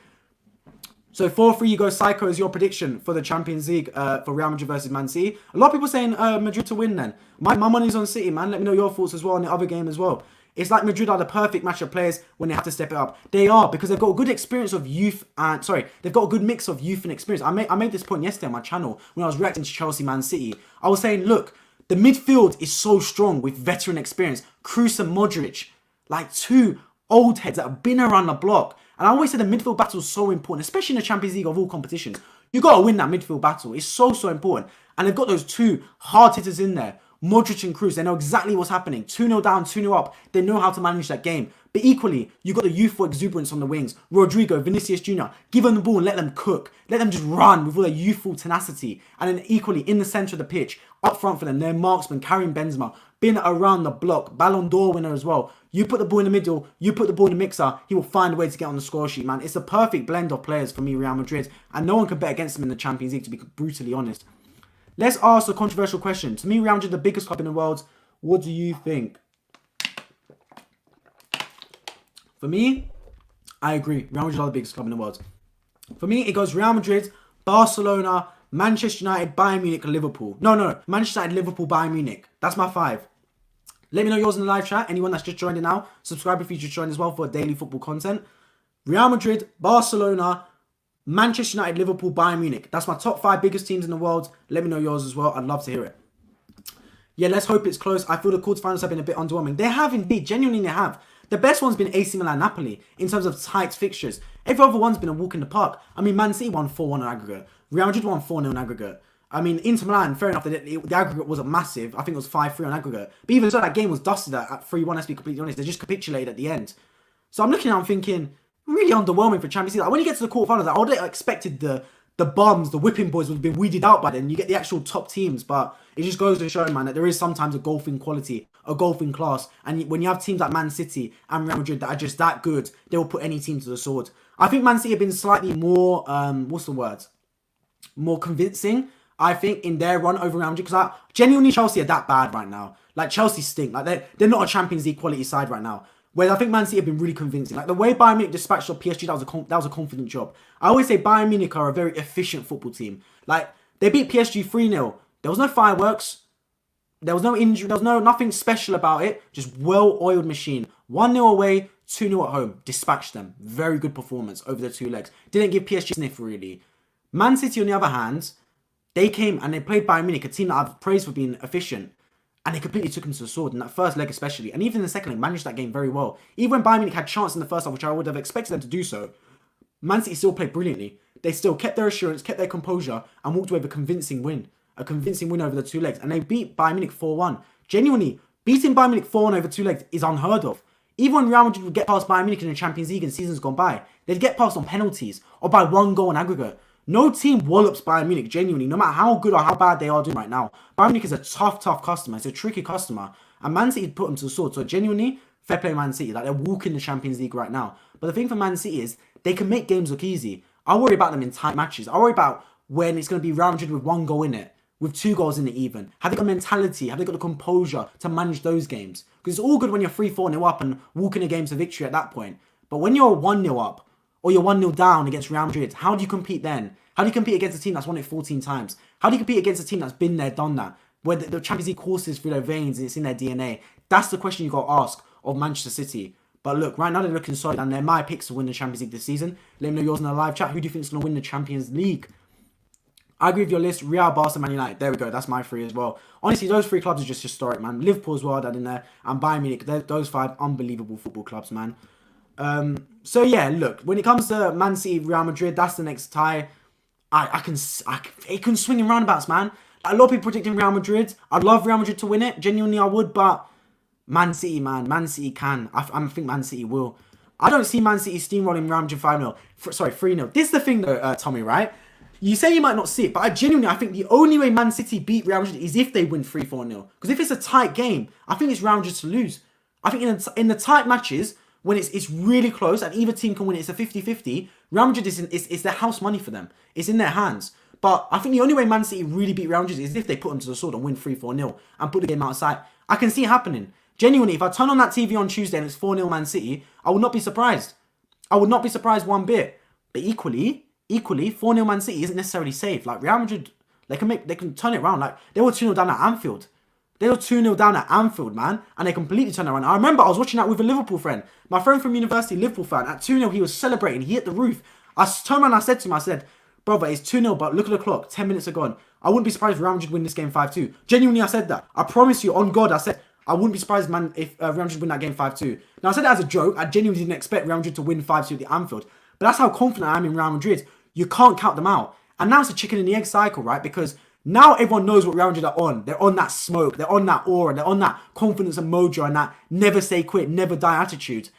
So 4-3, you go psycho is your prediction for the Champions League for Real Madrid versus Man City. A lot of people saying Madrid to win then. My money's on City, man. Let me know your thoughts as well on the other game as well. It's like Madrid are the perfect match of players when they have to step it up. They are, because they've got a good experience of youth and... Sorry, they've got a good mix of youth and experience. I made this point yesterday on my channel when I was reacting to Chelsea Man City. I was saying, look, the midfield is so strong with veteran experience. Kroos and Modric, like 2 old heads that have been around the block. And I always say the midfield battle is so important, especially in the Champions League of all competitions. You got to win that midfield battle. It's so, so important. And they've got those 2 hard hitters in there. Modric and Kroos, they know exactly what's happening. 2-0 down, 2-0 up. They know how to manage that game. But equally, you've got the youthful exuberance on the wings. Rodrigo, Vinicius Jr., give them the ball and let them cook. Let them just run with all their youthful tenacity. And then equally, in the centre of the pitch, up front for them, their marksman, Karim Benzema, been around the block, Ballon d'Or winner as well. You put the ball in the middle, you put the ball in the mixer, he will find a way to get on the score sheet, man. It's a perfect blend of players for me, Real Madrid. And no one can bet against them in the Champions League, to be brutally honest. Let's ask a controversial question. To me, Real Madrid, the biggest club in the world. What do you think? For me, I agree. Real Madrid are the biggest club in the world. For me, it goes Real Madrid, Barcelona, Manchester United, Bayern Munich, Liverpool. No. Manchester United, Liverpool, Bayern Munich. That's my 5. Let me know yours in the live chat. Anyone that's just joined in now, subscribe if you just joined as well for daily football content. Real Madrid, Barcelona, Manchester United, Liverpool, Bayern Munich. That's my top 5 biggest teams in the world. Let me know yours as well. I'd love to hear it. Yeah, let's hope it's close. I feel the quarterfinals have been a bit underwhelming. They have indeed. Genuinely, they have. The best one's been AC Milan, Napoli in terms of tight fixtures. Every other one's been a walk in the park. I mean, Man City won 4-1 on aggregate. Real Madrid won 4-0 on aggregate. I mean, Inter Milan, fair enough, the aggregate wasn't massive. I think it was 5-3 on aggregate. But even so, that game was dusted at 3-1, let's be completely honest. They just capitulated at the end. So I'm looking at it, I'm thinking, really underwhelming for Champions League. Like, when you get to the quarterfinals, I would have expected the bums, the whipping boys would have been weeded out by then. You get the actual top teams, but it just goes to show, man, that there is sometimes a golfing quality, a golfing class. And when you have teams like Man City and Real Madrid that are just that good, they will put any team to the sword. I think Man City have been slightly more, more convincing, I think, in their run over Real Madrid. Because genuinely, Chelsea are that bad right now. Like, Chelsea stink. Like, they're not a Champions League quality side right now. Whereas I think Man City have been really convincing. Like, the way Bayern Munich dispatched of PSG, that was a confident job. I always say Bayern Munich are a very efficient football team. Like, they beat PSG 3-0. There was no fireworks. There was no injury. There was nothing special about it. Just well-oiled machine. 1-0 away, 2-0 at home. Dispatched them. Very good performance over the 2 legs. Didn't give PSG a sniff, really. Man City, on the other hand, they came and they played Bayern Munich, a team that I've praised for being efficient. And they completely took him to the sword in that first leg especially. And even in the second leg, managed that game very well. Even when Bayern Munich had chance in the first half, which I would have expected them to do so, Man City still played brilliantly. They still kept their assurance, kept their composure, and walked away with a convincing win. A convincing win over the 2 legs. And they beat Bayern Munich 4-1. Genuinely, beating Bayern Munich 4-1 over 2 legs is unheard of. Even when Real Madrid would get past Bayern Munich in the Champions League in seasons gone by, they'd get past on penalties or by 1 goal on aggregate. No team wallops Bayern Munich, genuinely, no matter how good or how bad they are doing right now. Bayern Munich is a tough customer. It's a tricky customer. And Man City put them to the sword. So genuinely, fair play Man City. Like, they're walking the Champions League right now. But the thing for Man City is, they can make games look easy. I worry about them in tight matches. I worry about when it's going to be Real Madrid with 1 goal in it, with 2 goals in it even. Have they got mentality? Have they got the composure to manage those games? Because it's all good when you're 3-4-0 up and walking a game to victory at that point. But when you're 1-0 up, or you're 1-0 down against Real Madrid, how do you compete then? How do you compete against a team that's won it 14 times? How do you compete against a team that's been there, done that? Where the Champions League courses through their veins and it's in their DNA? That's the question you got to ask of Manchester City. But look, right now they're looking solid and they're my picks to win the Champions League this season. Let me know yours in the live chat. Who do you think is going to win the Champions League? I agree with your list. Real, Barca, Man United. There we go. That's my 3 as well. Honestly, those 3 clubs are just historic, man. Liverpool as well, that in there. And Bayern Munich. Those 5 unbelievable football clubs, man. So yeah, look, when it comes to Man City, Real Madrid, that's the next tie. It can swing in roundabouts, man. A lot of people predicting Real Madrid. I'd love Real Madrid to win it. Genuinely, I would, but Man City, man. Man City can. I think Man City will. I don't see Man City steamrolling Real Madrid 5-0. 3-0. This is the thing, though, Tommy, right? You say you might not see it, but I think the only way Man City beat Real Madrid is if they win 3-4-0. Because if it's a tight game, I think it's Real Madrid to lose. I think in the tight matches, when it's really close and either team can win it, it's a 50-50, Real Madrid is their house money for them. It's in their hands. But I think the only way Man City really beat Real Madrid is if they put them to the sword and win 3-4-0 and put the game outside. I can see it happening. Genuinely, if I turn on that TV on Tuesday and it's 4-0 Man City, I would not be surprised. I would not be surprised one bit. But equally, 4-0 Man City isn't necessarily safe. Like, Real Madrid, they can turn it around. Like, they were 2-0 down at Anfield. They were 2-0 down at Anfield, man. And they completely turned it around. I remember I was watching that with a Liverpool friend. My friend from university, Liverpool fan. At 2-0, he was celebrating. He hit the roof. I turned around and I said to him, brother, it's 2-0, but look at the clock. 10 minutes are gone. I wouldn't be surprised if Real Madrid win this game 5-2. Genuinely, I said that. I promise you, on God, I said, I wouldn't be surprised, man, if Real Madrid win that game 5-2. Now, I said that as a joke. I genuinely didn't expect Real Madrid to win 5-2 at the Anfield. But that's how confident I am in Real Madrid. You can't count them out. And now it's a chicken and the egg cycle, right? Because now everyone knows what Real Madrid are on. They're on that smoke. They're on that aura. They're on that confidence and mojo and that never say quit, never die attitude.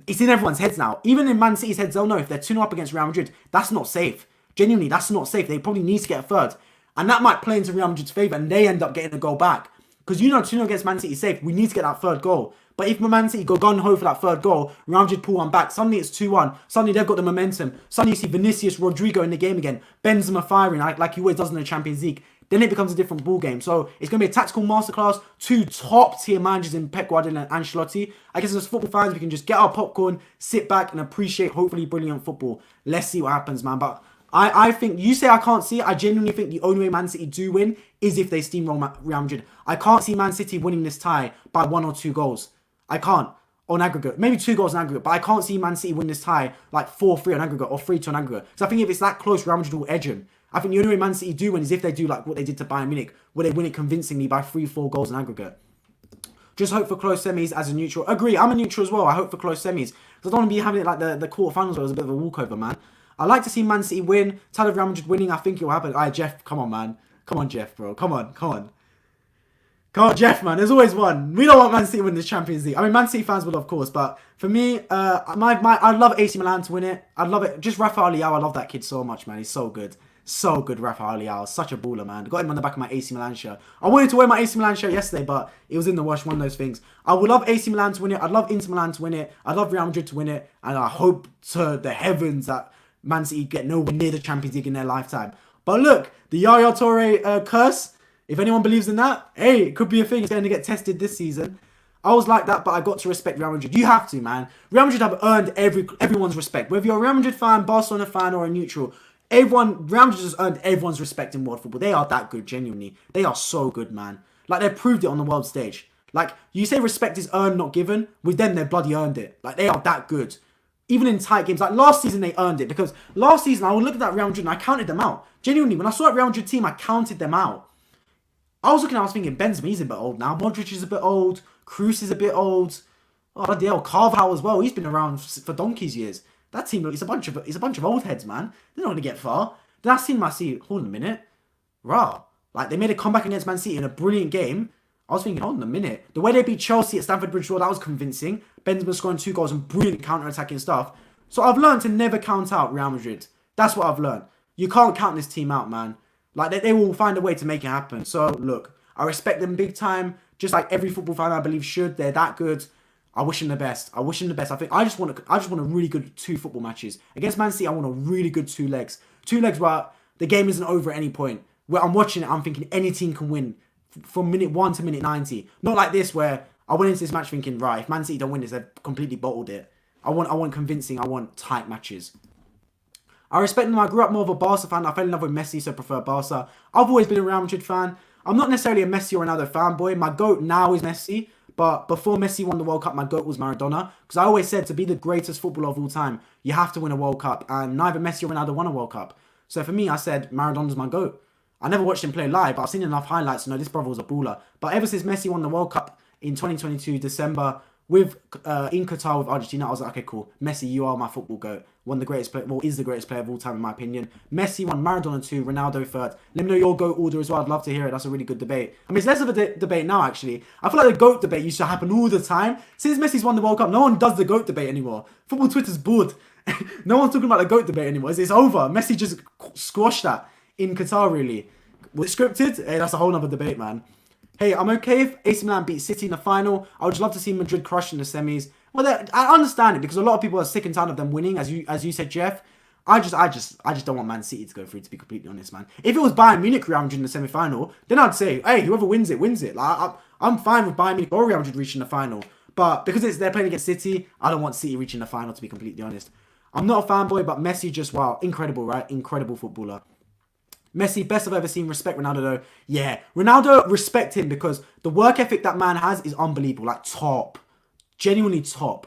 It's in everyone's heads now. Even in Man City's heads, they'll know if they're 2-0 up against Real Madrid, that's not safe. Genuinely, that's not safe. They probably need to get a third. And that might play into Real Madrid's favour and they end up getting a goal back. Because 2-0 against Man City is safe. We need to get that third goal. But if Man City go gun-ho for that third goal, Real Madrid pull one back, suddenly it's 2-1. Suddenly they've got the momentum. Suddenly you see Vinicius, Rodrigo in the game again. Benzema firing like he always does in the Champions League. Then it becomes a different ball game. So it's going to be a tactical masterclass. 2 top-tier managers in Pep Guardiola and Ancelotti. I guess as football fans, we can just get our popcorn, sit back and appreciate hopefully brilliant football. Let's see what happens, man. But I think, you say I can't see it. I genuinely think the only way Man City do win is if they steamroll Real Madrid. I can't see Man City winning this tie by 1 or 2 goals. I can't. On aggregate. Maybe 2 goals on aggregate. But I can't see Man City win this tie like 4-3 on aggregate or 3-2 on aggregate. So I think if it's that close, Real Madrid will edge them. I think the only way Man City do win is if they do like what they did to Bayern Munich, where they win it convincingly by 3-4 goals on aggregate. Just hope for close semis as a neutral. Agree, I'm a neutral as well. I hope for close semis. Because I don't want to be having it like the quarterfinals where it was a bit of a walkover, man. I like to see Man City win. Tired of Real Madrid winning. I think it will happen. Alright, Jeff, come on, man. Come on, Jeff, bro. Come on. Come on, Jeff, man. There's always one. We don't want Man City to win this Champions League. I mean, Man City fans will, of course. But for me, I'd love AC Milan to win it. I'd love it. Just Rafael Leao. I love that kid so much, man. He's so good. So good, Rafael Leao. Such a baller, man. Got him on the back of my AC Milan shirt. I wanted to wear my AC Milan shirt yesterday, but it was in the wash, one of those things. I would love AC Milan to win it. I'd love Inter Milan to win it. I'd love Real Madrid to win it. And I hope to the heavens that Man City get nowhere near the Champions League in their lifetime. But look, the Yaya Toure curse, if anyone believes in that, hey, it could be a thing. It's going to get tested this season. I was like that, but I got to respect Real Madrid. You have to, man. Real Madrid have earned everyone's respect. Whether you're a Real Madrid fan, Barcelona fan, or a neutral, Real Madrid has earned everyone's respect in world football. They are that good, genuinely. They are so good, man. Like, they've proved it on the world stage. Like, you say respect is earned, not given. With them, they bloody earned it. Like, they are that good. Even in tight games. Like, last season, they earned it. Because last season, I would look at that Real Madrid and I counted them out. Genuinely, when I saw that Real Madrid team, I counted them out. I was thinking, Benzema, he's a bit old now. Modric is a bit old. Kroos is a bit old. Oh, bloody hell. Carvajal as well. He's been around for donkey's years. That team, it's a bunch of old heads, man. They're not going to get far. Then I seen Man City, hold on a minute. Rah. Like, they made a comeback against Man City in a brilliant game. I was thinking, hold on a minute. The way they beat Chelsea at Stamford Bridge, that was convincing. Benzema scoring 2 goals and brilliant counter-attacking stuff. So I've learned to never count out Real Madrid. That's what I've learned. you can't count this team out, man. Like, they will find a way to make it happen. So, look, I respect them big time, just like every football fan I believe should. They're that good. I wish them the best. I wish them the best. I just want a really good 2 football matches. Against Man City, I want a really good 2 legs. 2 legs where the game isn't over at any point. Where I'm watching it, I'm thinking any team can win from minute 1 to minute 90. Not like this where I went into this match thinking, right, if Man City don't win this, they've completely bottled it. I want convincing, I want tight matches. I respect them. I grew up more of a Barca fan. I fell in love with Messi, so I prefer Barca. I've always been a Real Madrid fan. I'm not necessarily a Messi or Ronaldo fanboy. My GOAT now is Messi. But before Messi won the World Cup, my GOAT was Maradona. Because I always said to be the greatest footballer of all time, you have to win a World Cup. And neither Messi or Ronaldo won a World Cup. So for me, I said Maradona's my GOAT. I never watched him play live, but I've seen enough highlights to know this brother was a baller. But ever since Messi won the World Cup in 2022, December, in Qatar with Argentina, I was like, okay, cool. Messi, you are my football GOAT. One of the greatest player, well, is the greatest player of all time in my opinion. Messi won, Maradona 2, Ronaldo 3rd. Let me know your GOAT order as well. I'd love to hear it. That's a really good debate. I mean, it's less of a debate now, actually. I feel like the GOAT debate used to happen all the time. Since Messi's won the World Cup, no one does the GOAT debate anymore. Football Twitter's bored. No one's talking about the GOAT debate anymore. It's over. Messi just squashed that in Qatar, really. Was it scripted? Hey, that's a whole nother debate, man. Hey, I'm okay if AC Milan beat City in the final. I would just love to see Madrid crushed in the semis. Well, I understand it because a lot of people are sick and tired of them winning, as you said, Jeff. I just don't want Man City to go through, to be completely honest, man. If it was Bayern Munich Real Madrid in the semi-final, then I'd say, hey, whoever wins it, wins it. Like, I'm fine with Bayern Munich or Real Madrid reaching the final. But because they're playing against City, I don't want City reaching the final, to be completely honest. I'm not a fanboy, but Messi just, wow, incredible, right? Incredible footballer. Messi, best I've ever seen. Respect Ronaldo, though. Yeah, Ronaldo, respect him because the work ethic that man has is unbelievable. Like, top. Genuinely top.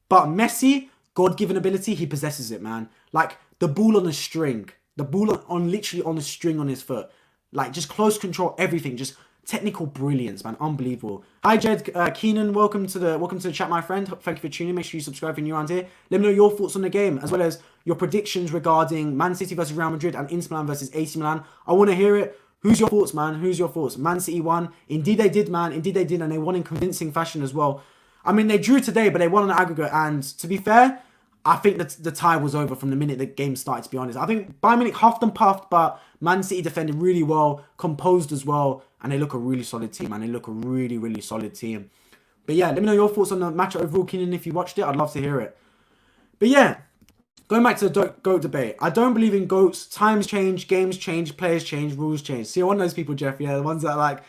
But Messi, God-given ability, he possesses it, man. Like, the ball on a string. The ball literally on a string on his foot. Like, just close control, everything. Just technical brilliance, man. Unbelievable. Hi, Jed Keenan. Welcome to the chat, my friend. Thank you for tuning in. Make sure you subscribe if you're new around here. Let me know your thoughts on the game, as well as your predictions regarding Man City versus Real Madrid and Inter Milan versus AC Milan. I want to hear it. Who's your thoughts, man? Who's your thoughts? Man City won. Indeed they did, man. Indeed they did, and they won in convincing fashion as well. I mean, they drew today, but they won on the aggregate, and to be fair, I think that the tie was over from the minute the game started, to be honest. I think Bayern Munich huffed and puffed, but Man City defended really well, composed as well, and they look a really solid team, and they look a really, really solid team. But yeah, let me know your thoughts on the match overall, Keenan, if you watched it. I'd love to hear it. But yeah, going back to the GOAT debate. I don't believe in GOATs. Times change, games change, players change, rules change. See, you're one of those people, Jeff, yeah, the ones that are like,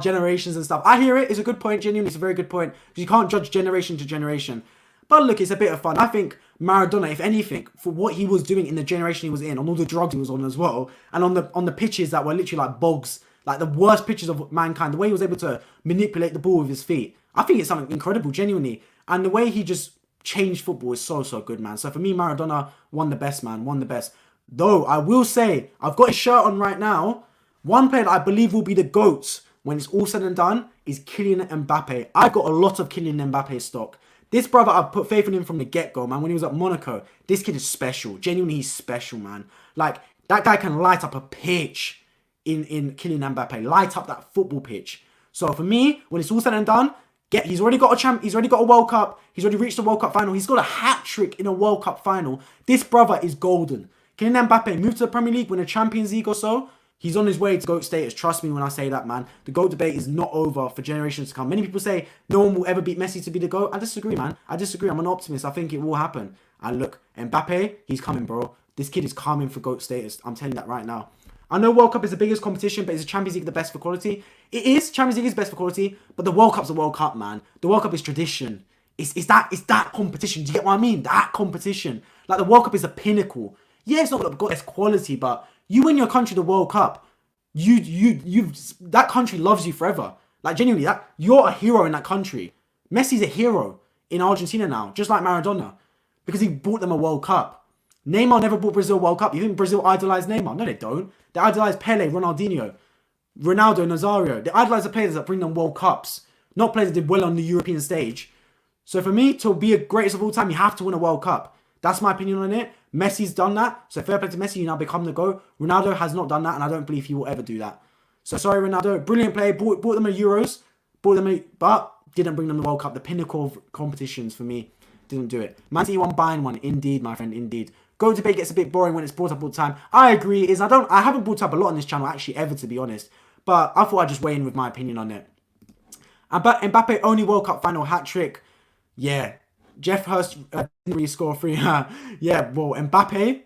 generations and stuff. I hear it. It's a good point, genuinely. It's a very good point. Because you can't judge generation to generation. But look, it's a bit of fun. I think Maradona, if anything, for what he was doing in the generation he was in, on all the drugs he was on as well, and on the pitches that were literally like bogs, like the worst pitches of mankind, the way he was able to manipulate the ball with his feet, I think it's something incredible, genuinely. And the way he just changed football is so, so good, man. So for me, Maradona won the best, man. Won the best. Though, I will say, I've got his shirt on right now. One player that I believe will be the GOAT when it's all said and done is Kylian Mbappe. I've got a lot of Kylian Mbappe stock. This brother, I've put faith in him from the get-go, man. When he was at Monaco, this kid is special. Genuinely, he's special, man. Like, that guy can light up a pitch in Kylian Mbappe. Light up that football pitch. So, for me, when it's all said and done, he's already got a World Cup. He's already reached the World Cup final. He's got a hat-trick in a World Cup final. This brother is golden. Kylian Mbappe moved to the Premier League, win a Champions League or so. He's on his way to GOAT status. Trust me when I say that, man. The GOAT debate is not over for generations to come. Many people say no one will ever beat Messi to be the GOAT. I disagree, man. I disagree. I'm an optimist. I think it will happen. And look, Mbappe, he's coming, bro. This kid is coming for GOAT status. I'm telling you that right now. I know World Cup is the biggest competition, but is the Champions League the best for quality? It is. Champions League is best for quality, but the World Cup's a World Cup, man. The World Cup is tradition. It's that competition. Do you get what I mean? That competition. Like, the World Cup is the pinnacle. Yeah, it's not got best quality, but you win your country the World Cup. That country loves you forever. Like, genuinely, you're a hero in that country. Messi's a hero in Argentina now, just like Maradona, because he brought them a World Cup. Neymar never brought Brazil a World Cup. You think Brazil idolized Neymar? No, they don't. They idolize Pele, Ronaldinho, Ronaldo, Nazario. They idolize the players that bring them World Cups, not players that did well on the European stage. So for me, to be a greatest of all time, you have to win a World Cup. That's my opinion on it. Messi's done that. So fair play to Messi, you now become the GOAT. Ronaldo has not done that, and I don't believe he will ever do that. So sorry, Ronaldo. Brilliant player. Brought them a Euros. But didn't bring them the World Cup. The pinnacle of competitions for me. Didn't do it. Man City won, Bayern won. Indeed, my friend. Indeed. GOAT debate gets a bit boring when it's brought up all the time. I agree. I haven't brought up a lot on this channel actually ever, to be honest. But I thought I'd just weigh in with my opinion on it. Mbappe only World Cup final hat trick. Yeah, Jeff Hurst didn't really score 3. Yeah, well, Mbappe,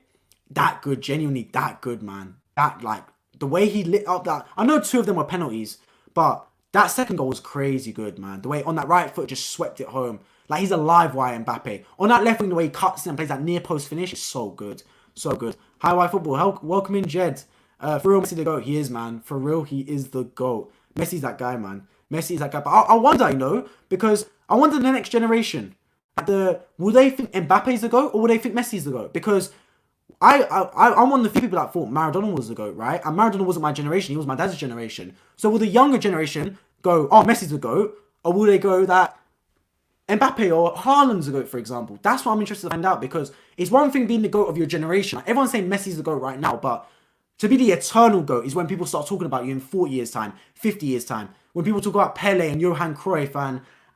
that good, genuinely that good, man. That, like, the way he lit up that... I know 2 of them were penalties, but that second goal was crazy good, man. The way on that right foot just swept it home. Like, he's a live wire, Mbappe. On that left wing, the way he cuts and plays that near post finish is so good. So good. Highwire football. Welcome in, Jed. For real, Messi the GOAT. He is, man. For real, he is the GOAT. Messi's that guy, man. Messi is that guy. But I wonder, you know, because I wonder the next generation. Will they think Mbappe's the GOAT or will they think Messi's the GOAT? Because I'm one of the few people that thought Maradona was the GOAT, right? And Maradona wasn't my generation. He was my dad's generation. So will the younger generation go, oh, Messi's the GOAT? Or will they go that Mbappe or Haaland's the GOAT, for example? That's what I'm interested to find out, because it's one thing being the GOAT of your generation. Like, everyone's saying Messi's the GOAT right now, but to be the eternal GOAT is when people start talking about you in 40 years' time, 50 years' time. When people talk about Pele and Johan Cruyff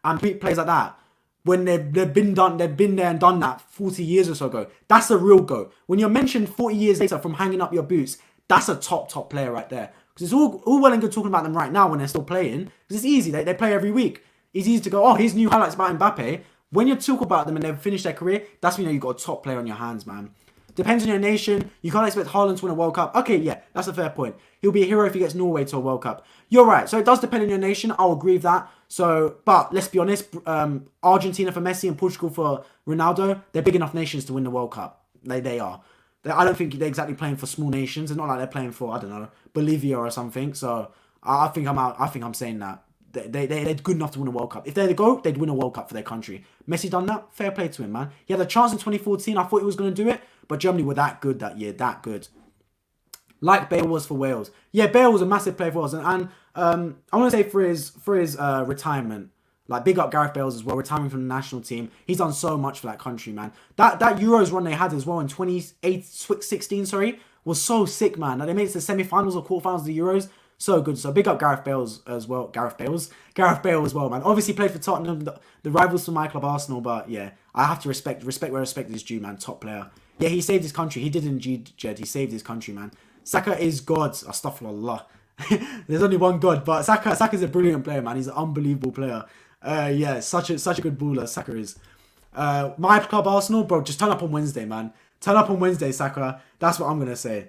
and players like that. When they've been there and done that 40 years or so ago. That's a real GOAT. When you're mentioned 40 years later from hanging up your boots, that's a top player right there. Because it's all well and good talking about them right now when they're still playing. Because it's easy. They play every week. It's easy to go, oh, here's new highlights about Mbappe. When you talk about them and they've finished their career, that's when you know you've got a top player on your hands, man. Depends on your nation. You can't expect Haaland to win a World Cup. Okay, yeah, that's a fair point. He'll be a hero if he gets Norway to a World Cup. You're right. So it does depend on your nation. I'll agree with that. So, but let's be honest. Argentina for Messi and Portugal for Ronaldo, they're big enough nations to win the World Cup. They are. I don't think they're exactly playing for small nations. It's not like they're playing for, I don't know, Bolivia or something. So I think I'm out. I think I'm saying that. They're good enough to win a World Cup. If they're the GOAT, they'd win a World Cup for their country. Messi done that. Fair play to him, man. He had a chance in 2014. I thought he was going to do it. But Germany were that good that year. That good. Like Bale was for Wales. Yeah, Bale was a massive player for Wales. And I want to say for his retirement, like, big up Gareth Bale as well, retiring from the national team. He's done so much for that country, man. That Euros run they had as well in 2016, was so sick, man. Like, they made it to the semi-finals or quarterfinals of the Euros. So good. So big up Gareth Bale as well. Gareth Bale as well, man. Obviously played for Tottenham, the rivals for my club, Arsenal. But yeah, I have to respect where respect is due, man. Top player. Yeah, he saved his country. He did indeed, Jed. He saved his country, man. Saka is God. Astaghfirullah. There's only one God, but Saka's a brilliant player, man. He's an unbelievable player. Yeah, such a good baller, Saka is. My club, Arsenal, bro, just turn up on Wednesday, man. Turn up on Wednesday, Saka. That's what I'm gonna say.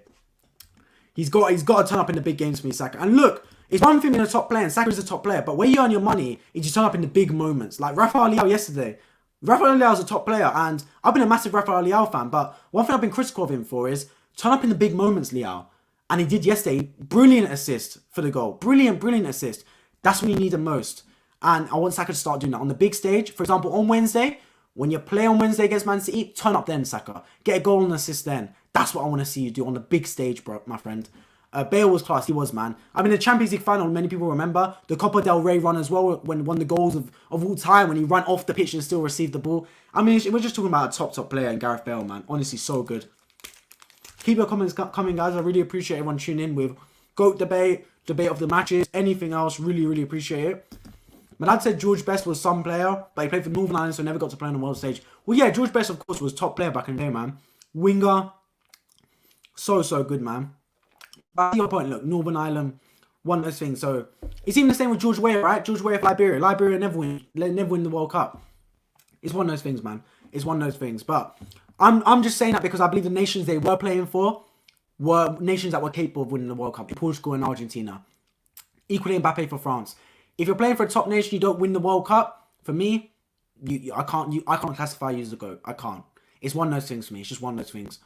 He's got to turn up in the big games for me, Saka. And look, it's one thing being a top player, and Saka is a top player, but where you earn your money is you turn up in the big moments. Like Rafael Leao yesterday. Rafael Leao is a top player, and I've been a massive Rafael Leao fan, but one thing I've been critical of him for is turn up in the big moments, Leao. And he did yesterday. Brilliant assist for the goal. Brilliant assist. That's when you need the most. And I want Saka to start doing that on the big stage. For example, on Wednesday, when you play on Wednesday against Man City, turn up then, Saka. Get a goal and assist then. That's what I want to see you do on the big stage, bro, my friend. Bale was class. He was, man. I mean, the Champions League final, many people remember. The Copa del Rey run as well, when one of the goals of all time, when he ran off the pitch and still received the ball. I mean, we're just talking about a top player in Gareth Bale, man. Honestly, so good. Keep your comments coming, guys. I really appreciate everyone tuning in with GOAT debate of the matches, anything else. Really appreciate it. My dad said George Best was some player, but he played for Northern Ireland, so never got to play on the world stage. Well, yeah, George Best, of course, was top player back in the day, man. Winger. So good, man. But to your point, look, Northern Ireland, one of those things. So it's even the same with George Weah, right? George Weah for Liberia. Liberia never win the World Cup. It's one of those things, man. It's one of those things. But I'm just saying that because I believe the nations they were playing for were nations that were capable of winning the World Cup. Portugal and Argentina. Equally Mbappe for France. If you're playing for a top nation, you don't win the World Cup. For me, I can't classify you as a GOAT. I can't. It's one of those things for me. It's just one of those things.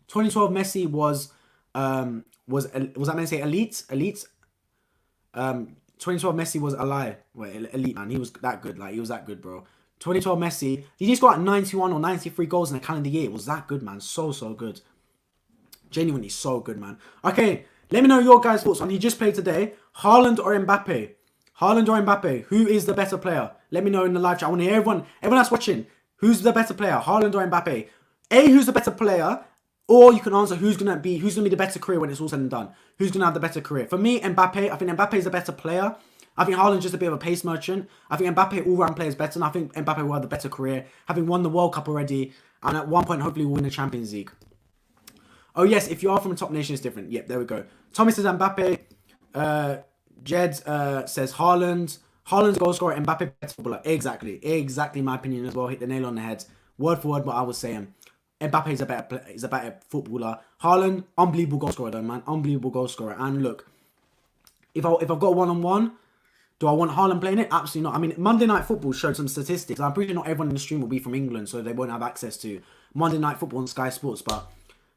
2012 Messi was that meant to say elite? 2012 Messi was a lie. Wait, elite, man. He was that good. Like, he was that good, bro. 2012 Messi, he just got 91 or 93 goals in a calendar year. It was that good, man. So good. Genuinely so good, man. Okay, let me know your guys' thoughts on he just played today. Haaland or Mbappe? Haaland or Mbappe? Who is the better player? Let me know in the live chat. I want to hear everyone that's watching. Who's the better player? Haaland or Mbappe? Who's the better player? Or you can answer who's gonna be the better career when it's all said and done. Who's gonna have the better career? For me, Mbappe. I think Mbappe is a better player. I think Haaland's just a bit of a pace merchant. I think Mbappe all-round player is better, and I think Mbappe will have the better career, having won the World Cup already, and at one point hopefully will win the Champions League. Oh yes, if you are from a top nation, it's different. Yep, there we go. Tommy says Mbappe. Jed says Haaland. Haaland's goal scorer, Mbappe better footballer. Exactly my opinion as well. Hit the nail on the head. Word for word what I was saying. Mbappe is a better footballer. Haaland, unbelievable goal scorer though, man. Unbelievable goal scorer. And look, if I've got one-on-one, do I want Haaland playing it? Absolutely not. I mean, Monday Night Football showed some statistics. I'm pretty sure not everyone in the stream will be from England, so they won't have access to Monday Night Football on Sky Sports. But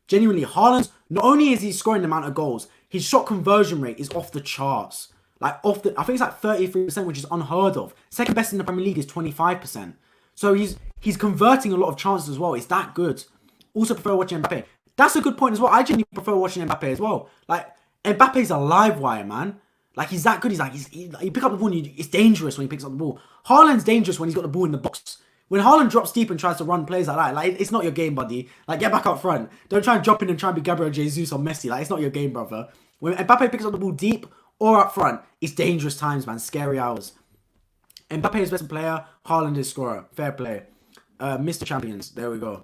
genuinely, Haaland, not only is he scoring the amount of goals, his shot conversion rate is off the charts. I think it's like 33%, which is unheard of. Second best in the Premier League is 25%. So he's converting a lot of chances as well. It's that good. Also prefer watching Mbappe. That's a good point as well. I genuinely prefer watching Mbappe as well. Like, Mbappe's a live wire, man. Like, he's that good. He pick up the ball and it's dangerous when he picks up the ball. Haaland's dangerous when he's got the ball in the box. When Haaland drops deep and tries to run plays like that, like, it's not your game, buddy. Like, get back up front. Don't try and drop in and try and be Gabriel Jesus or Messi. Like, it's not your game, brother. When Mbappe picks up the ball deep or up front, it's dangerous times, man. Scary hours. Mbappe is best player. Haaland is scorer. Fair play. Mr. Champions. There we go.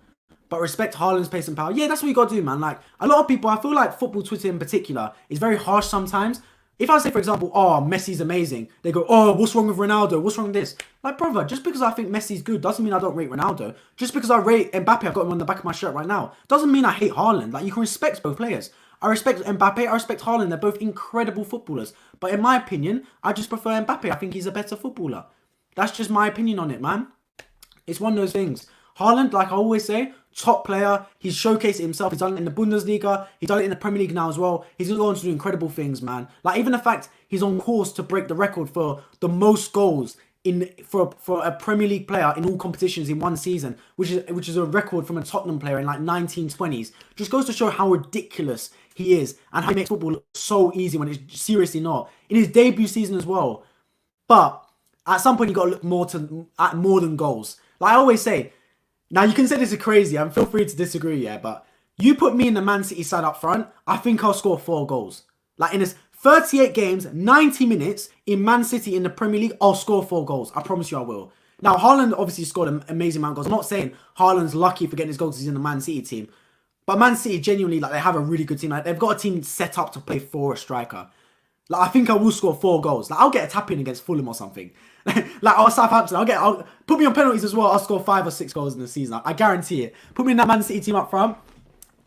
But respect Haaland's pace and power. Yeah, that's what you got to do, man. Like, a lot of people, I feel like football Twitter in particular is very harsh sometimes. If I say, for example, oh, Messi's amazing, they go, oh, what's wrong with Ronaldo? What's wrong with this? Like, brother, just because I think Messi's good doesn't mean I don't rate Ronaldo. Just because I rate Mbappe, I've got him on the back of my shirt right now, doesn't mean I hate Haaland. Like, you can respect both players. I respect Mbappe, I respect Haaland. They're both incredible footballers. But in my opinion, I just prefer Mbappe. I think he's a better footballer. That's just my opinion on it, man. It's one of those things. Haaland, like I always say, top player. He's showcased himself. He's done it in the Bundesliga. He's done it in the Premier League now as well. He's going to do incredible things, man. Like, even the fact he's on course to break the record for the most goals for a Premier League player in all competitions in one season, which is a record from a Tottenham player in like 1920s. Just goes to show how ridiculous he is and how he makes football look so easy when it's seriously not. In his debut season as well. But at some point you got to look at more than goals. Like I always say, now you can say this is crazy and feel free to disagree, yeah, but you put me in the Man City side up front, I think I'll score 4 goals. Like in his 38 games, 90 minutes in Man City in the Premier League, I'll score 4 goals. I promise you I will. Now, Haaland obviously scored an amazing amount of goals. I'm not saying Haaland's lucky for getting his goals because he's in the Man City team. But Man City, genuinely, like, they have a really good team. Like, they've got a team set up to play for a striker. Like, I think I will score 4 goals. Like, I'll get a tap in against Fulham or something. Like, or Southampton. I'll put me on penalties as well. I'll score 5 or 6 goals in the season. I guarantee it. Put me in that Man City team up front.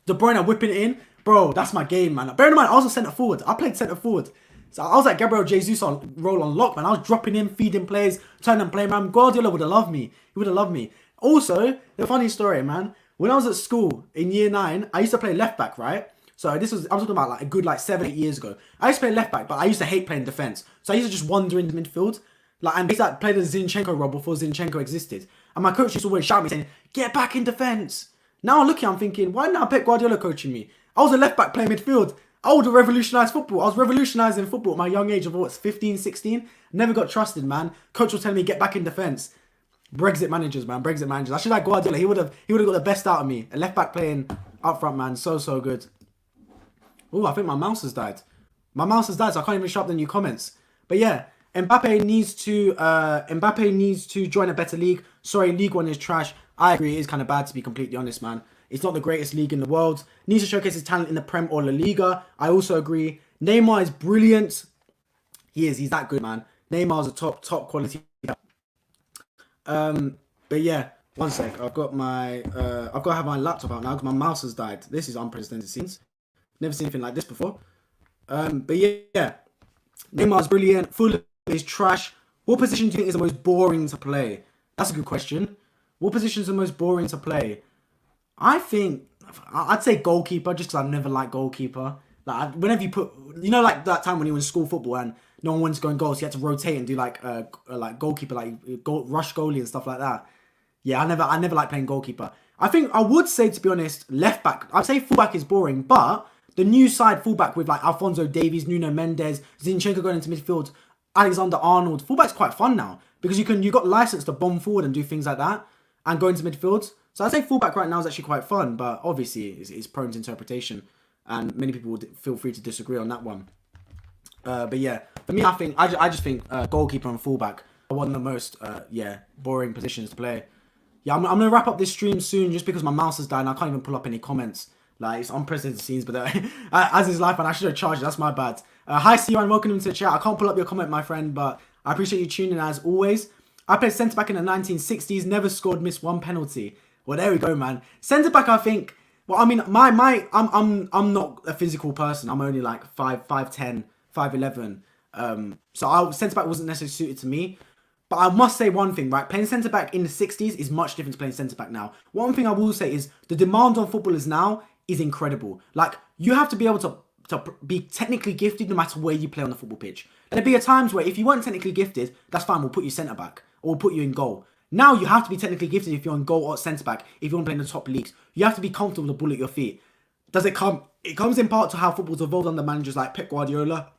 De Bruyne whipping it in. Bro, that's my game, man. Bear in mind, I was a centre forward. I played centre forward. So I was like Gabriel Jesus on roll on lock, man. I was dropping in, feeding plays, turning and playing, man. Guardiola would have loved me. He would have loved me. Also, the funny story, man. When I was at school in year 9, I used to play left back, right? So I'm talking about like a good 7-8 years ago. I used to play left back, but I used to hate playing defence. So I used to just wander into midfield. Like, and basically play the Zinchenko role before Zinchenko existed. And my coach used to always shout at me saying, get back in defence. Now looking, I'm thinking, why not Pep Guardiola coaching me? I was a left back playing midfield. I would have revolutionised football. I was revolutionising football at my young age of 15, 16. Never got trusted, man. Coach was telling me, get back in defence. Brexit managers, man. Brexit managers. I should like Guardiola. He would have got the best out of me. A left back playing up front, man. So good. Oh, I think my mouse has died. My mouse has died, so I can't even show up the new comments. But yeah, Mbappe needs to join a better league. Sorry, League One is trash. I agree, it is kind of bad, to be completely honest, man. It's not the greatest league in the world. Needs to showcase his talent in the Prem or La Liga. I also agree. Neymar is brilliant. He's that good, man. Neymar's a top quality. But yeah, one sec. I've got to have my laptop out now because my mouse has died. This is unprecedented scenes. Never seen anything like this before. But yeah. Neymar's brilliant. Fulham is trash. What position do you think is the most boring to play? That's a good question. What position is the most boring to play? I think I'd say goalkeeper, just because I've never liked goalkeeper. Like whenever you put, like that time when you were in school football and no one wanted to go in goals, so you had to rotate and do like goalkeeper, rush goalie and stuff like that. Yeah, I never liked playing goalkeeper. I think I would say, to be honest, left back. I'd say fullback is boring, but the new side fullback with like Alphonso Davies, Nuno Mendes, Zinchenko going into midfield, Alexander-Arnold, fullback's quite fun now because you got license to bomb forward and do things like that and go into midfield. So I'd say fullback right now is actually quite fun, but obviously it's prone to interpretation and many people would feel free to disagree on that one. But yeah, for me, I just think goalkeeper and fullback are one of the most boring positions to play. Yeah, I'm gonna wrap up this stream soon just because my mouse has died and I can't even pull up any comments. Like, it's unprecedented scenes, but as is life, and I should have charged it. That's my bad. Hi, Siwan, welcome to the chat. I can't pull up your comment, my friend, but I appreciate you tuning in as always. I played centre back in the 1960s, never scored, missed one penalty. Well, there we go, man. Centre back, I think. Well, I mean, I'm not a physical person. I'm only like 5'10", 5'11". So centre back wasn't necessarily suited to me. But I must say one thing, right? Playing centre back in the 60s is much different to playing centre back now. One thing I will say is the demand on footballers now is incredible. Like, you have to be able to be technically gifted no matter where you play on the football pitch. There'd be times where if you weren't technically gifted, that's fine, we'll put you centre back or we'll put you in goal. Now you have to be technically gifted if you're in goal or centre back, if you want to play in the top leagues. You have to be comfortable with the ball at your feet. Does it come? It comes in part to how football's evolved under managers like Pep Guardiola,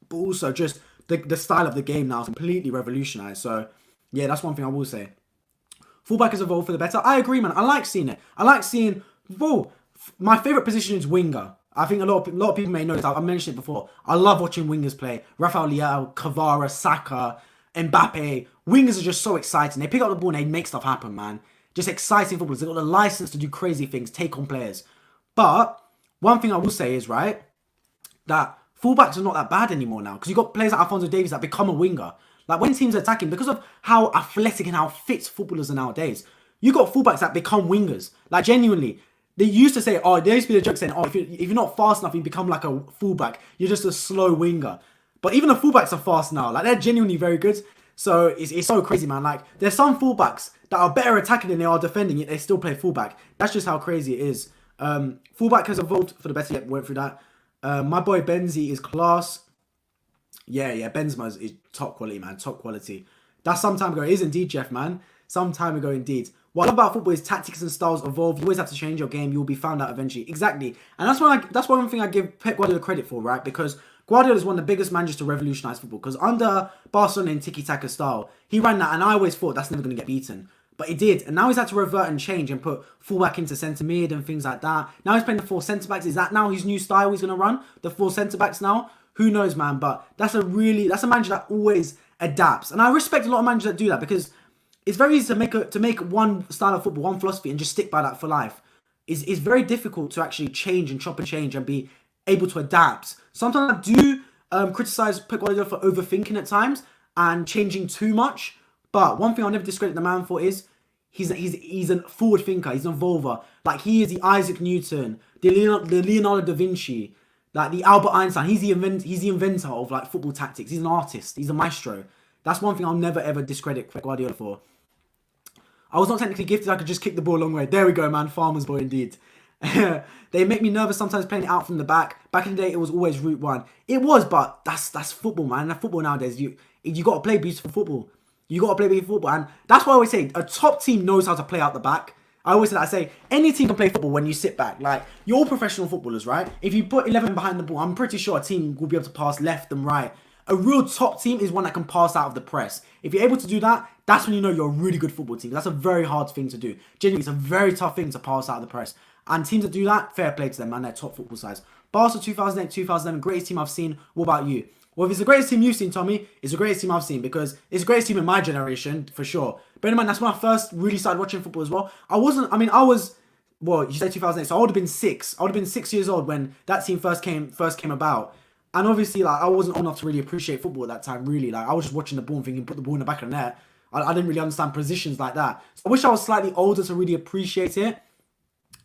but also just the style of the game now is completely revolutionised. So yeah, that's one thing I will say. Fullback has evolved for the better. I agree, man. I like seeing it. I like seeing, my favourite position is winger. I think a lot of people may know this. I mentioned it before. I love watching wingers play. Rafael Leao, Kvara, Saka, Mbappe. Wingers are just so exciting. They pick up the ball and they make stuff happen, man. Just exciting footballers. They've got the license to do crazy things, take on players. But one thing I will say is, right, that fullbacks are not that bad anymore now. Because you've got players like Alphonso Davies that become a winger. Like, when teams are attacking, because of how athletic and how fit footballers are nowadays, you got fullbacks that become wingers. Like, genuinely. They used to say, there used to be the joke saying, if you're not fast enough, you become like a fullback. You're just a slow winger. But even the fullbacks are fast now. Like, they're genuinely very good. So it's so crazy, man. Like, there's some fullbacks that are better attacking than they are defending, yet they still play fullback. That's just how crazy it is. Fullback has evolved for the better. Yet went through that. My boy Benzi is class. Yeah, Benzema is top quality, man. Top quality. That's some time ago. It is indeed, Jeff, man. Some time ago, indeed. What I love about football is tactics and styles evolve. You always have to change your game. You will be found out eventually. Exactly. And that's one thing I give Pep Guardiola credit for, right? Because Guardiola is one of the biggest managers to revolutionise football. Because under Barcelona in tiki-taka style, he ran that, and I always thought that's never going to get beaten. But he did. And now he's had to revert and change and put fullback into centre mid and things like that. Now he's playing the 4 centre-backs. Is that now his new style he's going to run? The 4 centre-backs now? Who knows, man? But that's a manager that always adapts. And I respect a lot of managers that do that, because it's very easy to make one style of football, one philosophy, and just stick by that for life. It's very difficult to actually change and chop and change and be able to adapt. Sometimes I do criticise Pep Guardiola for overthinking at times and changing too much. But one thing I'll never discredit the man for is he's a forward thinker. He's an evolver. Like, he is the Isaac Newton, the Leonardo da Vinci, like the Albert Einstein. He's the inventor of like football tactics. He's an artist. He's a maestro. That's one thing I'll never ever discredit Pep Guardiola for. I was not technically gifted. I could just kick the ball a long way. There we go, man. Farmer's boy indeed. They make me nervous sometimes playing it out from the back. Back in the day, it was always route one. It was, but that's football, man. That football nowadays, you got to play beautiful football. You got to play beautiful football. And that's why I always say a top team knows how to play out the back. I always say that. I say any team can play football when you sit back. Like, you're all professional footballers, right? If you put 11 behind the ball, I'm pretty sure a team will be able to pass left and right. A real top team is one that can pass out of the press. If you're able to do that, that's when you know you're a really good football team. That's a very hard thing to do. Genuinely, it's a very tough thing to pass out of the press. And teams that do that, fair play to them, man. They're top football sides. Barca 2008, 2011, greatest team I've seen. What about you? Well, if it's the greatest team you've seen, Tommy, it's the greatest team I've seen, because it's the greatest team in my generation, for sure. Bear in mind, that's when I first really started watching football as well. You say 2008, so I would have been 6. I would have been 6 years old when that team first came about. And obviously, like, I wasn't old enough to really appreciate football at that time, really. Like, I was just watching the ball and thinking, put the ball in the back of the net. I didn't really understand positions like that. So I wish I was slightly older to really appreciate it.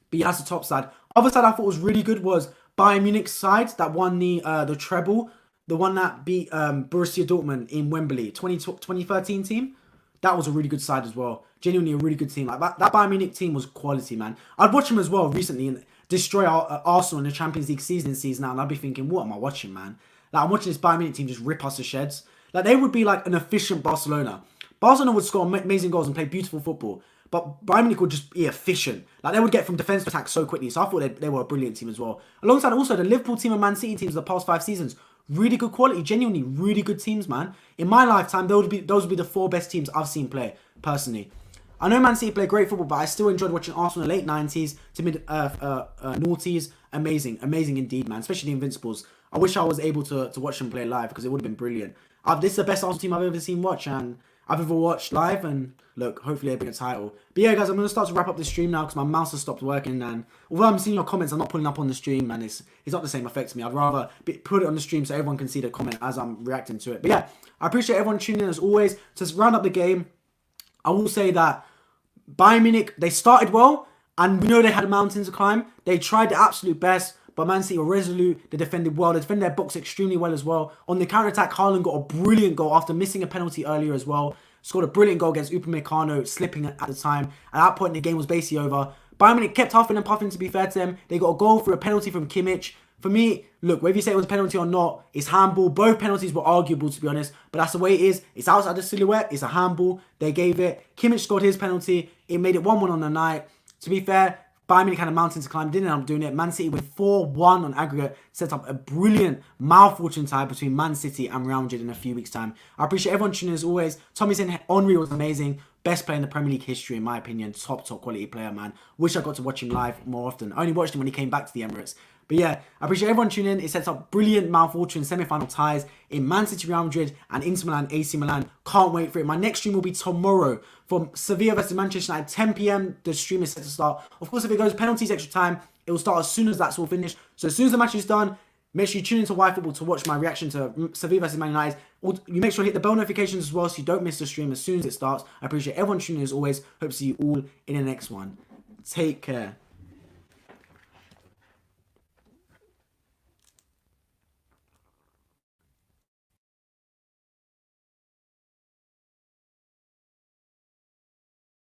But yeah, that's the top side. Other side I thought was really good was Bayern Munich's side that won the treble. The one that beat Borussia Dortmund in Wembley, 2013 team. That was a really good side as well. Genuinely a really good team. Like, that Bayern Munich team was quality, man. I'd watch them as well recently and destroy Arsenal in the Champions League season out, and I'd be thinking, what am I watching, man? Like, I'm watching this Bayern Munich team just rip us to shreds. Like, they would be like an efficient Barcelona. Barcelona would score amazing goals and play beautiful football, but Bayern Munich would just be efficient. Like, they would get from defence to attack so quickly. So I thought they were a brilliant team as well. Alongside also the Liverpool team and Man City teams of the past 5 seasons. Really good quality, genuinely really good teams, man. In my lifetime, those would be the 4 best teams I've seen play, personally. I know Man City play great football, but I still enjoyed watching Arsenal in the late 90s to mid noughties. Amazing indeed, man. Especially the Invincibles. I wish I was able to watch them play live because it would have been brilliant. This is the best Arsenal team I've ever seen watch, and I've ever watched live, and look, hopefully they bring a title. But yeah, guys, I'm going to start to wrap up the stream now because my mouse has stopped working, and although I'm seeing your comments, I'm not pulling up on the stream, and it's not the same effect to me. I'd rather put it on the stream so everyone can see the comment as I'm reacting to it. But yeah, I appreciate everyone tuning in as always. To round up the game, I will say that Bayern Munich, they started well, and we know they had a mountain to climb. They tried their absolute best, but Man City were resolute. They defended well. They defended their box extremely well as well. On the counter-attack, Haaland got a brilliant goal after missing a penalty earlier as well. Scored a brilliant goal against Upamecano, slipping at the time. At that point, the game was basically over. Bayern Munich kept huffing and puffing, to be fair to them. They got a goal through a penalty from Kimmich. For me, look, whether you say it was a penalty or not, it's handball. Both penalties were arguable, to be honest. But that's the way it is. It's outside the silhouette. It's a handball. They gave it. Kimmich scored his penalty. It made it 1-1 on the night. To be fair, Bayern Munich had a mountain to climb, didn't end up doing it. Man City with 4-1 on aggregate set up a brilliant mouth-watering tie between Man City and Real Madrid in a few weeks' time. I appreciate everyone tuning in as always. Tommy saying Henry was amazing. Best player in the Premier League history, in my opinion. Top quality player, man. Wish I got to watch him live more often. I only watched him when he came back to the Emirates. But yeah, I appreciate everyone tuning in. It sets up brilliant mouth-watering semi-final ties in Man City, Real Madrid, and Inter Milan, AC Milan. Can't wait for it. My next stream will be tomorrow from Sevilla versus Manchester United, 10 p.m. The stream is set to start. Of course, if it goes penalties, extra time, it will start as soon as that's all finished. So as soon as the match is done, make sure you tune into YFootball to watch my reaction to Sevilla versus Man United. You make sure to hit the bell notifications as well so you don't miss the stream as soon as it starts. I appreciate everyone tuning in as always. Hope to see you all in the next one. Take care.